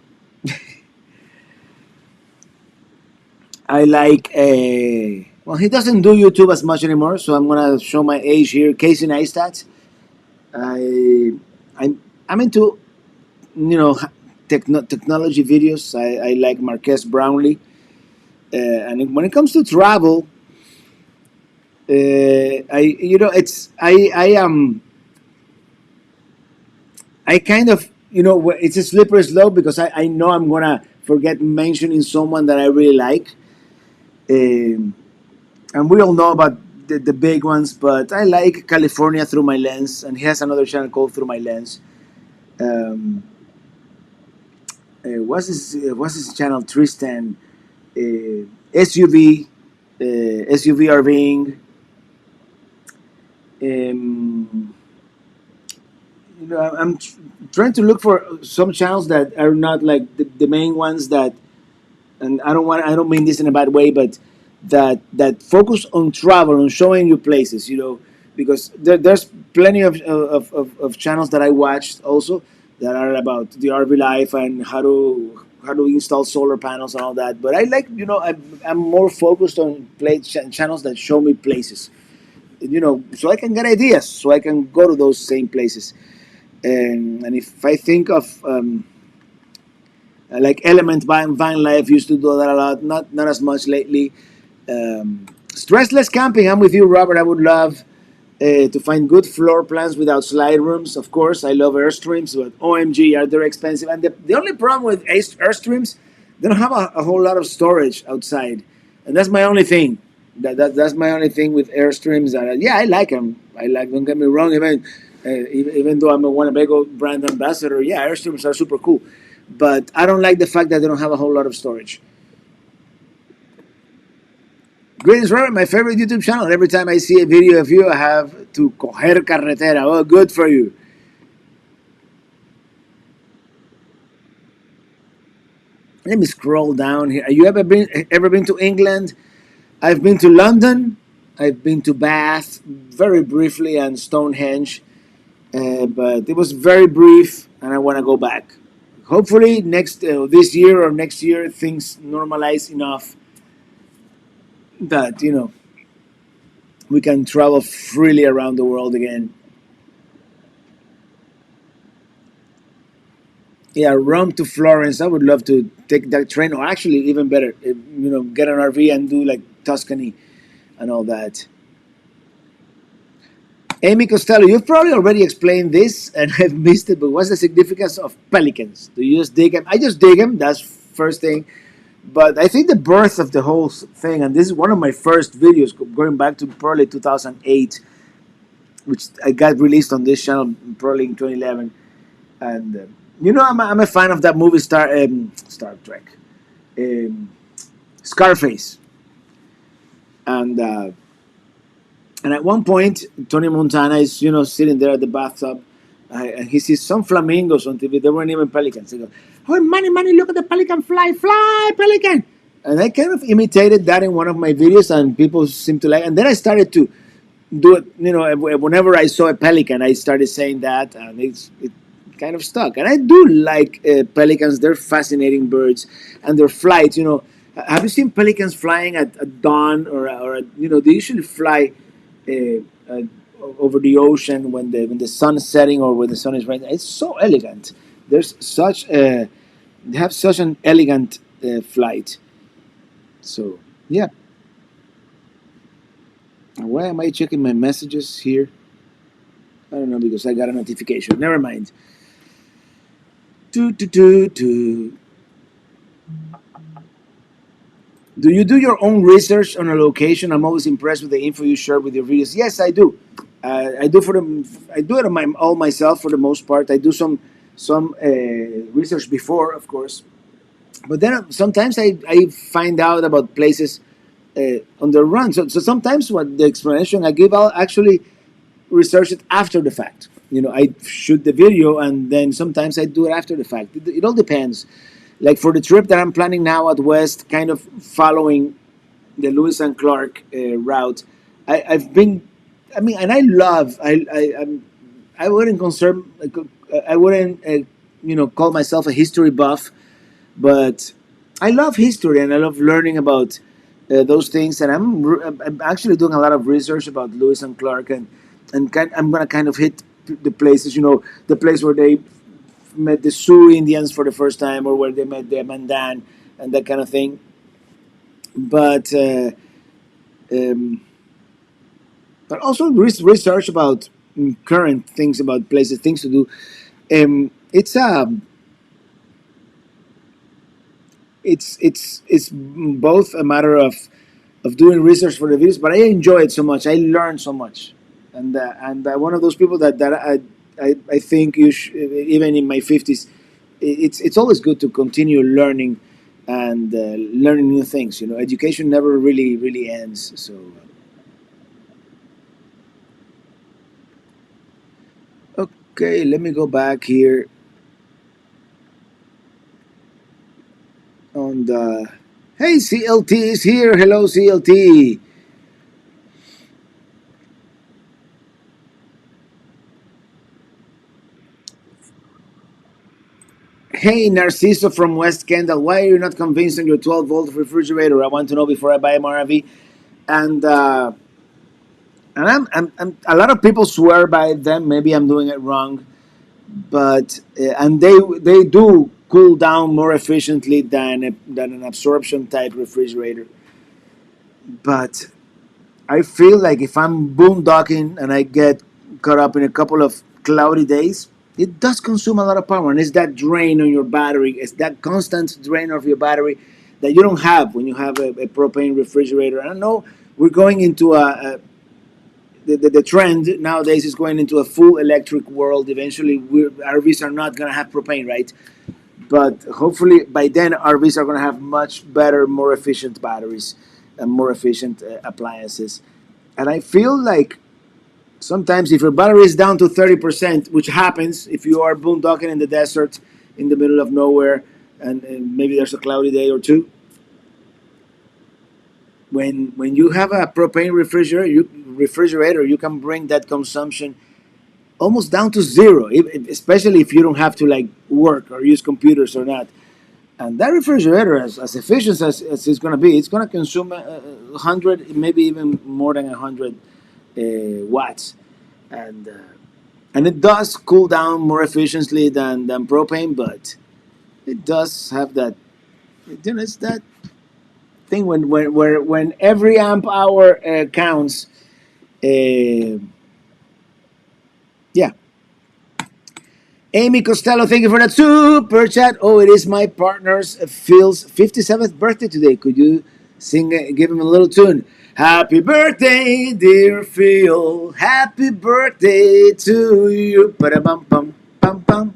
[SPEAKER 1] I like a. Well, he doesn't do YouTube as much anymore, so I'm gonna show my age here. Casey Neistat. I I'm into technology videos. I like Marques Brownlee, and when it comes to travel, I you know it's I am I kind of it's a slippery slope because I know I'm gonna forget mentioning someone that I really like, um, and we all know about the big ones. But I like California Through My Lens, and he has another channel called Through My Lens. Um, what's his channel? Tristan, SUV, SUV RVing. Um, I'm trying to look for some channels that are not like the main ones that, and I don't mean this in a bad way, but that focus on travel, on showing you places, because there's plenty of channels that I watched also that are about the RV life and how to install solar panels and all that. But I like, I'm more focused on channels that show me places, so I can get ideas, so I can go to those same places. And if I think of like Element Van Life, used to do that a lot. Not as much lately. Stressless camping. I'm with you, Robert. I would love to find good floor plans without slide rooms. Of course, I love Airstreams, but OMG, are they expensive? And the only problem with Airstreams, they don't have a whole lot of storage outside, and that's my only thing. That's my only thing with Airstreams. Yeah, I like them. I like. Don't get me wrong. Even though I'm a Winnebago brand ambassador, yeah, Airstreams are super cool. But I don't like the fact that they don't have a whole lot of storage. Greetings, Robert. My favorite YouTube channel. Every time I see a video of you, I have to coger carretera. Oh, good for you. Let me scroll down here. Have you ever been to England? I've been to London. I've been to Bath very briefly and Stonehenge, but it was very brief, and I want to go back. Hopefully, this year or next year, things normalize enough that we can travel freely around the world again. Yeah, Rome to Florence. I would love to take that train, or actually, even better, get an RV and do like Tuscany and all that. Amy Costello, you've probably already explained this, and I've missed it. But what's the significance of pelicans? Do you just dig them? I just dig them. That's first thing. But I think the birth of the whole thing, and this is one of my first videos going back to probably 2008, which I got released on this channel probably in 2011. And I'm a fan of that movie Star Trek, um, Scarface, and at one point Tony Montana is sitting there at the bathtub, and he sees some flamingos on TV. They weren't even pelicans. He goes, "Oh, Manny, Manny, look at the pelican fly, fly, pelican!" And I kind of imitated that in one of my videos, and people seem to like. And then I started to do it. Whenever I saw a pelican, I started saying that, and it kind of stuck. And I do like pelicans. They're fascinating birds, and their flights. Have you seen pelicans flying at dawn or they usually fly uh, over the ocean when the sun is setting or when the sun is rising. It's so elegant. There's such a they have such an elegant flight. So yeah. Why am I checking my messages here? I don't know because I got a notification. Never mind. Do do do do. Do you do your own research on a location? I'm always impressed with the info you share with your videos. Yes, I do. I do for them. I do it on all myself for the most part. I do some research before, of course, but then sometimes I find out about places on the run. So sometimes what the explanation I give, I'll actually research it after the fact. I shoot the video and then sometimes I do it after the fact. It all depends. Like for the trip that I'm planning now at West, kind of following the Lewis and Clark route, I've been. I mean, and I love. I wouldn't concern. I wouldn't. Call myself a history buff, but I love history and I love learning about those things. And I'm actually doing a lot of research about Lewis and Clark, and I'm gonna kind of hit the places. The place where they met the Sioux Indians for the first time, or where they met the Mandan and that kind of thing. But um, but also research about current things, about places, things to do. It's both a matter of doing research for the videos, but I enjoy it so much. I learn so much, and one of those people that I think even in my 50s, it's always good to continue learning and learning new things. Education never really ends. So okay, let me go back here on the. Hey, CLT is here. Hello, CLT. Hey, Narciso from West Kendall. Why are you not convinced on your 12-volt refrigerator? I want to know before I buy a RV. And a lot of people swear by them. Maybe I'm doing it wrong, but and they do cool down more efficiently than an absorption type refrigerator. But I feel like if I'm boondocking and I get caught up in a couple of cloudy days, it does consume a lot of power, and it's that drain on your battery. It's that constant drain of your battery that you don't have when you have a propane refrigerator. I know we're going into the trend nowadays is going into a full electric world. Eventually, RVs are not going to have propane, right? But hopefully by then RVs are going to have much better, more efficient batteries and more efficient appliances. And I feel like sometimes if your battery is down to 30%, which happens if you are boondocking in the desert in the middle of nowhere, and maybe there's a cloudy day or two, when you have a propane refrigerator, you can bring that consumption almost down to zero, especially if you don't have to like work or use computers or not. And that refrigerator, as efficient as it's going to be, it's going to consume 100, maybe even more than 100 watts, and it does cool down more efficiently than propane, but it does have that. It's that thing when every amp hour counts. Uh, yeah. Amy Costello, thank you for that super chat. Oh, it is my partner's Phil's 57th birthday today. Could you sing, give him a little tune? Happy birthday, dear Phil. Happy birthday to you. Ba-da-bum, bum, bum, bum.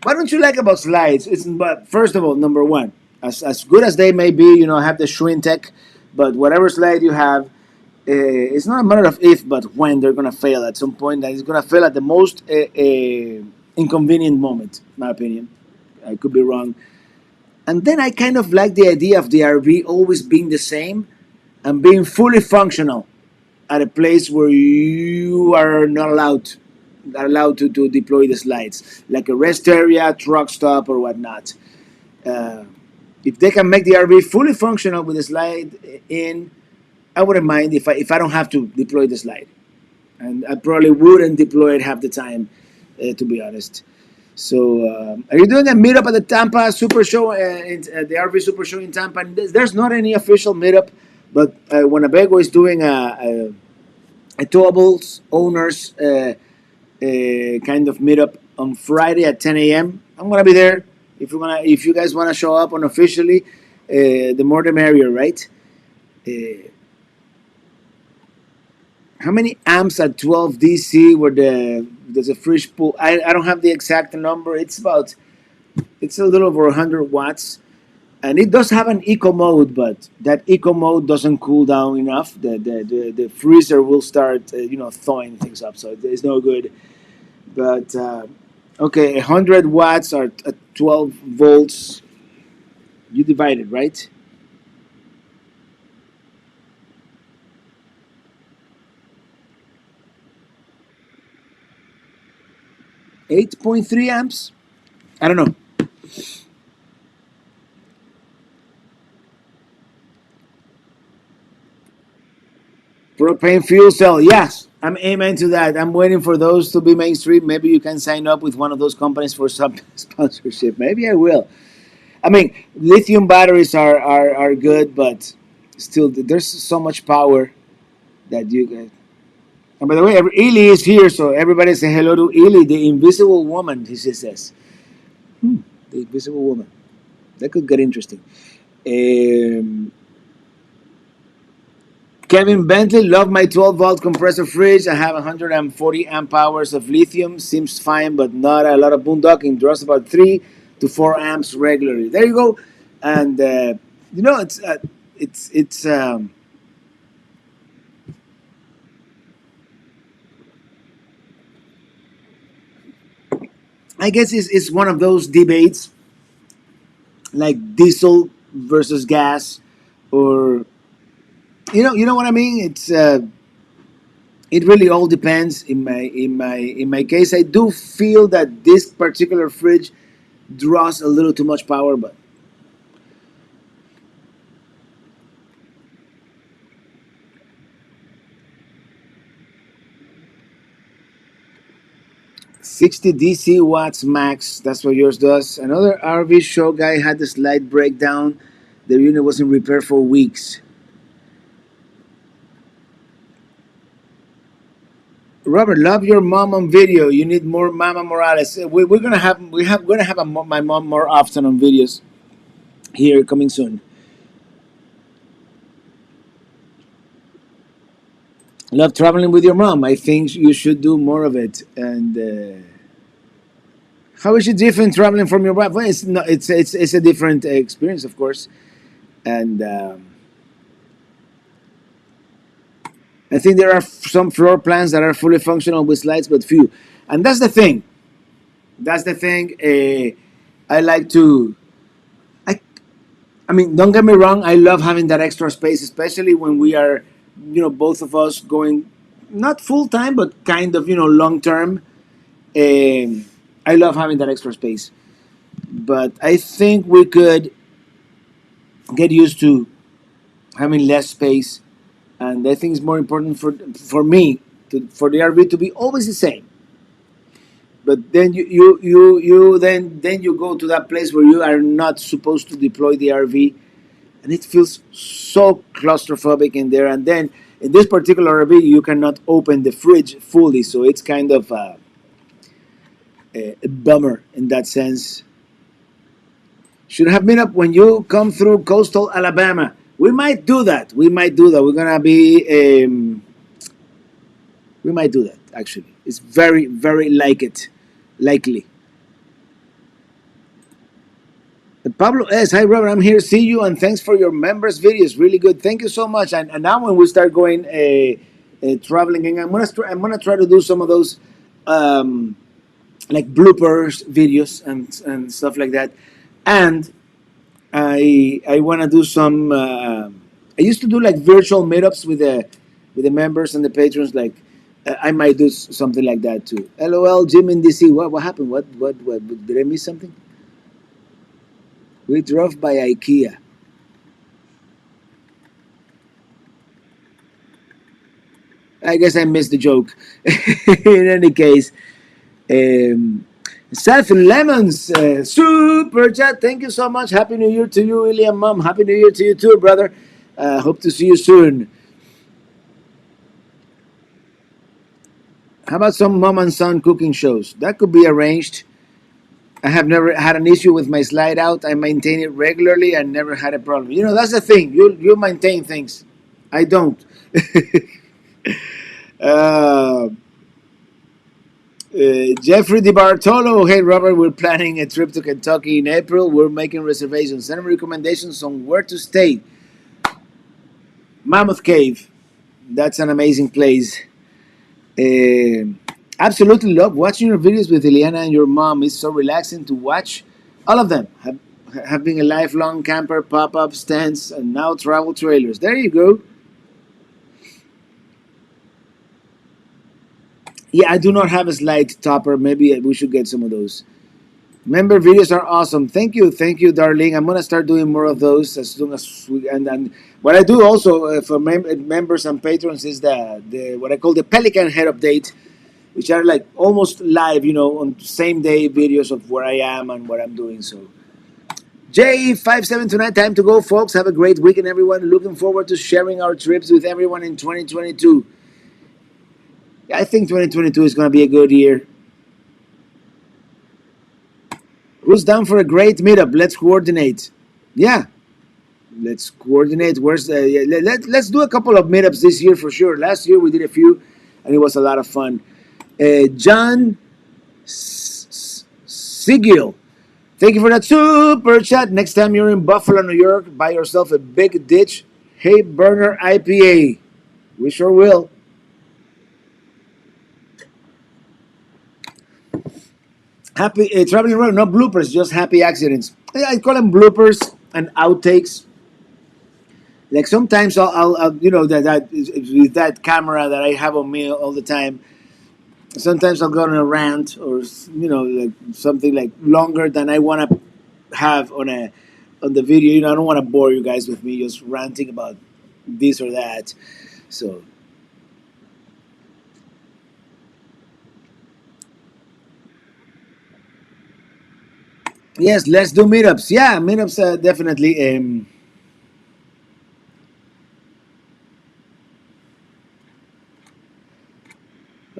[SPEAKER 1] What don't you like about slides? It's but first of all, number one, as good as they may be, have the Schwinn tech, but whatever slide you have, it's not a matter of if, but when they're gonna fail at some point. That it's gonna fail at the most inconvenient moment, in my opinion. I could be wrong. And then I kind of like the idea of the RV always being the same and being fully functional at a place where you are not allowed to deploy the slides, like a rest area, truck stop, or whatnot. Uh, if they can make the RV fully functional with the slide in, I wouldn't mind if I don't have to deploy the slide, and I probably wouldn't deploy it half the time, to be honest. So, are you doing a meetup at the Tampa Super Show, the RV Super Show in Tampa? And there's not any official meetup, but Winnebago is doing a towables owners kind of meetup on Friday at 10 a.m. I'm gonna be there. If you guys wanna show up unofficially, the more the merrier, right? Uh, how many amps at 12 DC were there's a fridge pool? I don't have the exact number. It's a little over 100 watts, and it does have an eco mode, but that eco mode doesn't cool down enough. The freezer will start thawing things up, so it's no good. But okay, 100 watts are at 12 volts. You divide it, right? 8.3 amps. I don't know. Propane fuel cell. Yes, I'm aiming to that. I'm waiting for those to be mainstream. Maybe you can sign up with one of those companies for some sponsorship. Maybe I will. I mean, lithium batteries are good, but still, there's so much power that you get. And by the way, Ely is here, so everybody say hello to Ely, the invisible woman, he says. The invisible woman. That could get interesting. Um, Kevin Bentley, love my 12-volt compressor fridge. I have 140 amp hours of lithium. Seems fine, but not a lot of boondocking. Draws about 3 to 4 amps regularly. There you go. And it's I guess it's one of those debates like diesel versus gas, or you know what I mean. It really all depends. In my case, I do feel that this particular fridge draws a little too much power, but 60 DC watts max. That's what yours does. Another RV show guy had the slight breakdown. The unit was in repair for weeks. Robert, love your mom on video. You need more Mama Morales. We're gonna have my mom more often on videos here coming soon. Love traveling with your mom. I think you should do more of it. And how is it different traveling from your wife? Well, it's a different experience, of course. And I think there are some floor plans that are fully functional with slides, but few. And that's the thing. That's the thing. I like to. I I mean, don't get me wrong. I love having that extra space, especially when we are, both of us going not full time, but kind of, long term. I love having that extra space, but I think we could get used to having less space, and I think it's more important for me for the RV to be always the same. But then then you go to that place where you are not supposed to deploy the RV, and it feels so claustrophobic in there. And then in this particular RV, you cannot open the fridge fully, so it's kind of a bummer in that sense. Should have been up when you come through coastal Alabama. We might do that. We might do that. We're gonna be. We might do that. Actually, it's very, very likely. Pablo S. Hi, Robert. I'm here to see you, and thanks for your members' videos. Really good. Thank you so much. And now when we start going traveling, and I'm gonna try to do some of those like bloopers videos and stuff like that. And I want to do some. I used to do like virtual meetups with the members and the patrons. Like I might do something like that too. LOL, Jim in DC. What happened? What did I miss something? We drove by IKEA. I guess I missed the joke. In any case, um, Seth Lemons, super chat. Thank you so much. Happy New Year to you, William Mom. Happy New Year to you too, brother. Hope to see you soon. How about some mom and son cooking shows? That could be arranged. I have never had an issue with my slide out. I maintain it regularly and never had a problem. You know, that's the thing. You maintain things. I don't. uh, Jeffrey DiBartolo. Hey, Robert, we're planning a trip to Kentucky in April. We're making reservations. Send recommendations on where to stay. Mammoth Cave. That's an amazing place. Uh, Absolutely love watching your videos with Eliana and your mom. It's so relaxing to watch. All of them have been a lifelong camper, pop-up stands, and now travel trailers. There you go. Yeah, I do not have a slide topper. Maybe we should get some of those. Member videos are awesome. Thank you, darling. I'm gonna start doing more of those as soon as we. And what I do also for members and patrons is the what I call the Pelican Head update, which are like almost live, you know, on same day videos of where I am and what I'm doing. So, J5729, time to go, folks. Have a great weekend, everyone. Looking forward to sharing our trips with everyone in 2022. I think 2022 is going to be a good year. Who's down for a great meetup? Let's coordinate. Yeah, let's coordinate. Where's the? Yeah, let's do a couple of meetups this year for sure. Last year we did a few, and it was a lot of fun. John Sigil, thank you for that super chat. Next time you're in Buffalo, New York, buy yourself a big ditch hay burner IPA. We sure will. Happy traveling around, no bloopers, just happy accidents. I call them bloopers and outtakes. Like sometimes I'll you know that with that camera that I have on me all the time. Sometimes I'll go on a rant or you know like something like longer than I want to have on the video. You know, I don't want to bore you guys with me just ranting about this or that. So yes, let's do meetups. Yeah, meetups definitely.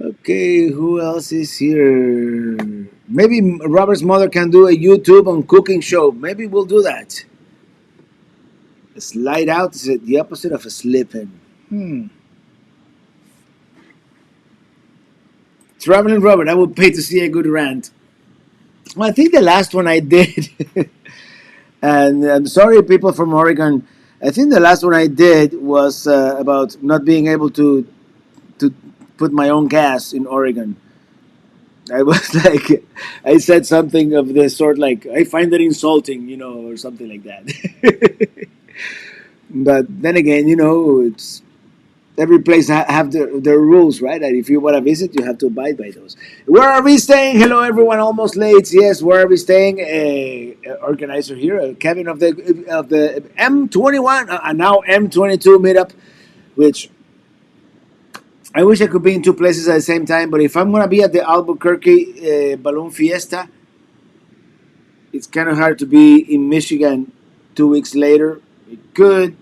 [SPEAKER 1] Okay, who else is here? Maybe Robert's mother can do a YouTube on cooking show. Maybe we'll do that. A slide out is the opposite of a slip in. Traveling Robert, I would pay to see a good rant. Well, I think the last one I did, and I'm sorry, people from Oregon. I think the last one I did was about not being able to put my own gas in Oregon. I was like, I said something of the sort like, I find it insulting, you know, or something like that. But then again, you know, it's every place have their rules, right? And if you want to visit, you have to abide by those. Where are we staying? Hello, everyone. Almost late. Yes, where are we staying? Organizer here, Kevin of the M21, now M22 meetup, which I wish I could be in two places at the same time. But if I'm gonna be at the Albuquerque Balloon Fiesta, it's kind of hard to be in Michigan 2 weeks later. It could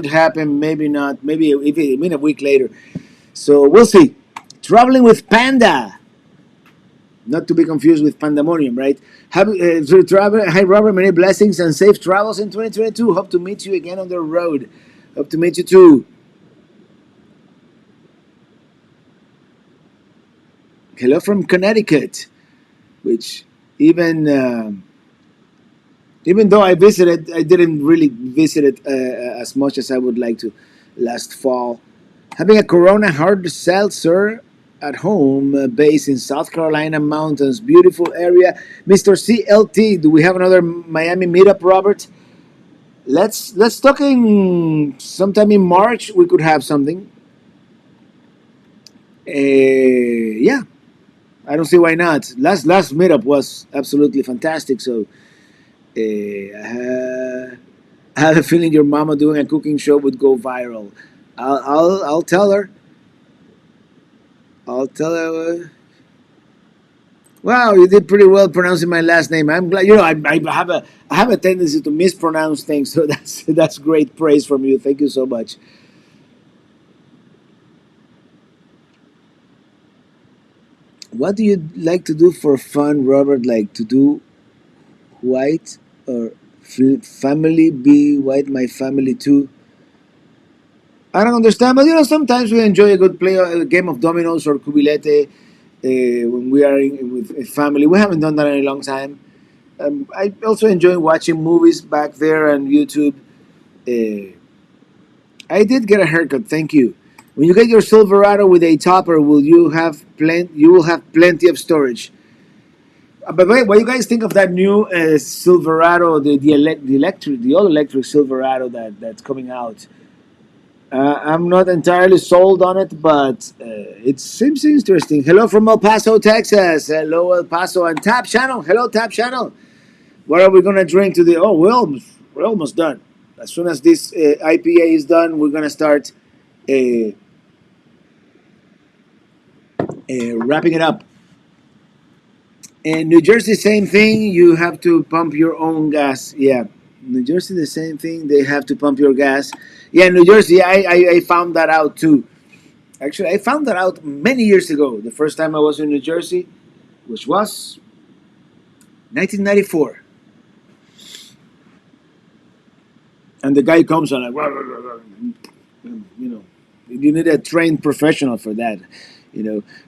[SPEAKER 1] happen, maybe not. Maybe even a week later. So we'll see. Traveling with Panda. Not to be confused with pandemonium, right? Hi, Robert. Many blessings and safe travels in 2022. Hope to meet you again on the road. Hope to meet you too. Hello from Connecticut, which even even though I visited, I didn't really visit it as much as I would like to. Last fall, having a Corona hard seltzer at home, based in South Carolina mountains, beautiful area. Mr. CLT, do we have another Miami meetup, Robert? Let's talk in sometime in March. We could have something. Yeah, I don't see why not. Last meetup was absolutely fantastic. So I have a feeling your mama doing a cooking show would go viral. I'll tell her. I'll tell her. Wow, you did pretty well pronouncing my last name. I'm glad. I have a tendency to mispronounce things, so that's great praise from you. Thank you so much. What do you like to do for fun, Robert? Like to do white or family be white? My family too. I don't understand, but sometimes we enjoy a good play, a game of dominoes or cubilete when we are with a family. We haven't done that in a long time. I also enjoy watching movies back there on YouTube. Uh, I did get a haircut. Thank you. When you get your Silverado with a topper, will you have plenty? You will have plenty of storage. But wait, what do you guys think of that new Silverado, the all electric Silverado that's coming out? I'm not entirely sold on it, but it seems interesting. Hello from El Paso, Texas. Hello, El Paso, and Tap Channel. Hello, Tap Channel. What are we gonna drink today? Oh, we're almost done. As soon as this IPA is done, we're gonna start uh, wrapping it up. In New Jersey, same thing. You have to pump your own gas. Yeah, New Jersey, the same thing. They have to pump your gas. Yeah, New Jersey. I found that out too. Actually, I found that out many years ago. The first time I was in New Jersey, which was 1994, and the guy comes on like, you know, you need a trained professional for that.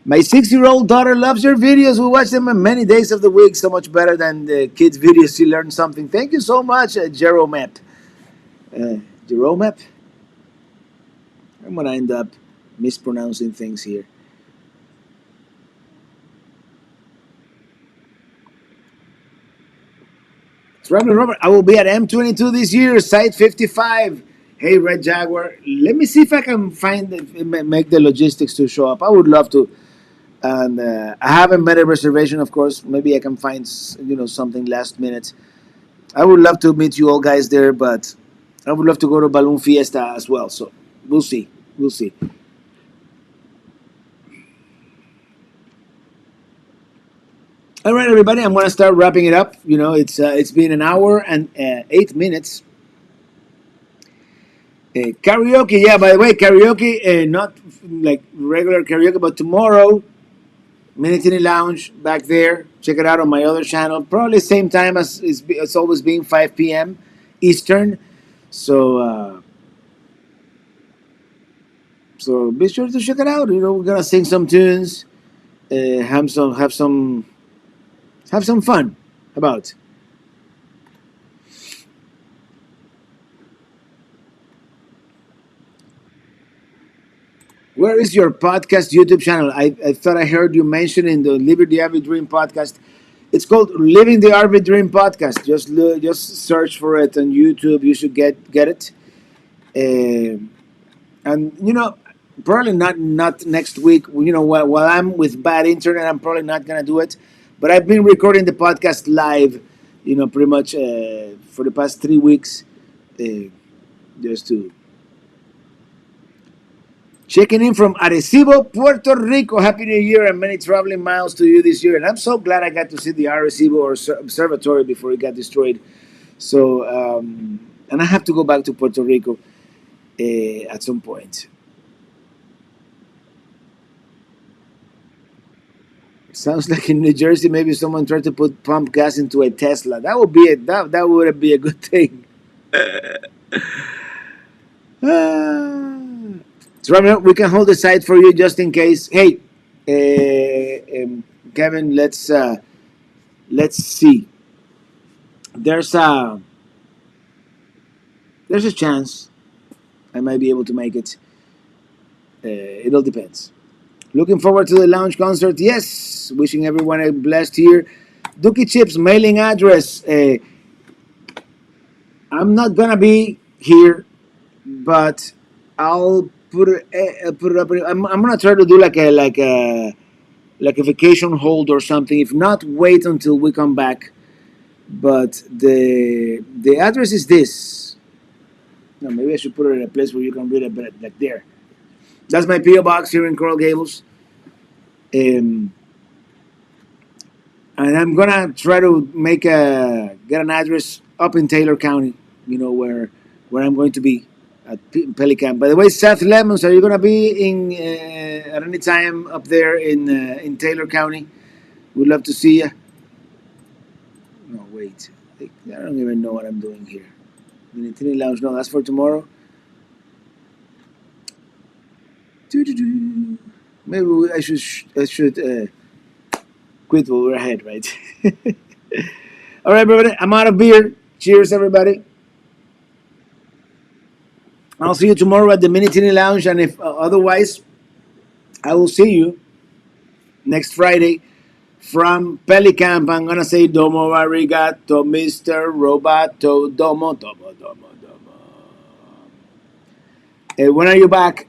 [SPEAKER 1] My 6-year-old daughter loves your videos. We watch them on many days of the week, so much better than the kids' videos. She learned something. Thank you so much, Jeromep. Jeromep? I'm gonna end up mispronouncing things here. It's Reverend Robert. I will be at M22 this year, Site 55. Hey, Red Jaguar. Let me see if I can make the logistics to show up. I would love to. And I haven't made a reservation, of course. Maybe I can find something last minute. I would love to meet you all guys there, but I would love to go to Balloon Fiesta as well. So we'll see. We'll see. All right, everybody. I'm gonna start wrapping it up. It's been an hour and 8 minutes. Karaoke, yeah. By the way, karaoke, not like regular karaoke, but tomorrow, Minitini Lounge back there. Check it out on my other channel. Probably same time as it's always being 5 p.m. Eastern. So so be sure to check it out. We're gonna sing some tunes, have some fun. How about? Where is your podcast YouTube channel? I thought I heard you mention in the Living the Avid Dream podcast. It's called Living the Avid Dream podcast. Just search for it on YouTube. You should get it. Uh, and probably not next week. While I'm with bad internet, I'm probably not gonna do it. But I've been recording the podcast live. Pretty much for the past 3 weeks, uh, just to checking in from Arecibo, Puerto Rico. Happy New Year and many traveling miles to you this year. And I'm so glad I got to see the Arecibo Observatory before it got destroyed. So, and I have to go back to Puerto Rico at some point. Sounds like in New Jersey, maybe someone tried to pump gas into a Tesla. That would be that would be a good thing. Ah. So Robert, we can hold the site for you just in case. Hey, Kevin, let's see. There's a there's a chance I might be able to make it. It all depends. Looking forward to the lounge concert. Yes, wishing everyone a blessed year. Dookie Chips mailing address. I'm not gonna be here, but I'll put it up. I'm gonna try to do like a vacation hold or something. If not, wait until we come back. But the address is this. No, maybe I should put it in a place where you can read it, but like there. That's my PO box here in Coral Gables. Um, and I'm gonna try to get an address up in Taylor County. You know where I'm going to be at Pelican. By the way, Seth Lemons, are you gonna be in at any time up there in Taylor County? We'd love to see you. No, wait, I don't even know what I'm doing here. Minitini Lounge. No, that's for tomorrow. Doo-doo-doo. Maybe I should quit while we're ahead, right? All right, everybody. I'm out of beer. Cheers, everybody. I'll see you tomorrow at the Minitini Lounge, and if otherwise, I will see you next Friday from Pelicamp. I'm gonna say domo arigato, Mr. Roboto, domo, domo, domo, domo. When are you back?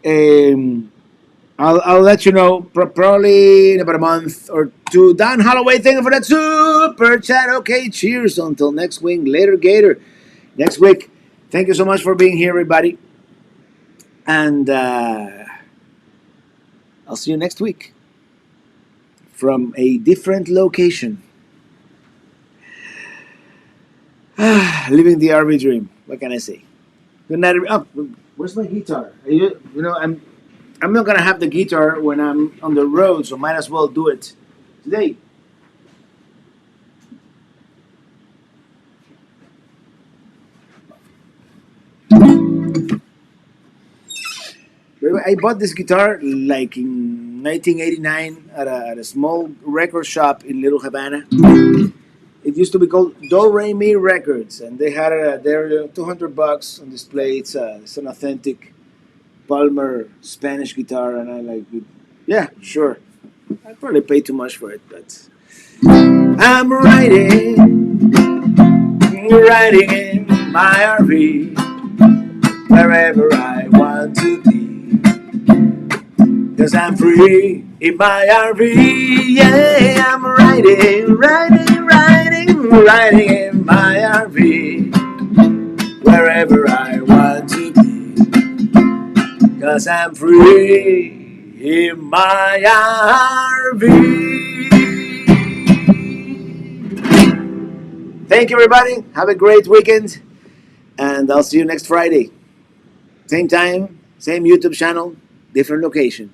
[SPEAKER 1] I'll let you know probably in about a month or two. Don Holloway, thank you for that super chat. Okay, cheers. Until next week. Later, Gator. Next week. Thank you so much for being here, everybody. And I'll see you next week from a different location. Living the RV dream. What can I say? Good night. Oh, where's my guitar? I'm not gonna have the guitar when I'm on the road, so might as well do it today. I bought this guitar like in 1989 at a small record shop in Little Havana. It used to be called Do Re Mi Records, and they had they're $200 on display. It's an authentic Palmer Spanish guitar, and I like it. Yeah, sure. I probably paid too much for it, but I'm riding in my RV wherever I want to be. 'Cause I'm free in my RV. Yeah, I'm riding in my RV wherever I want to be. 'Cause I'm free in my RV. Thank you, everybody. Have a great weekend. And I'll see you next Friday. Same time, same YouTube channel, different location.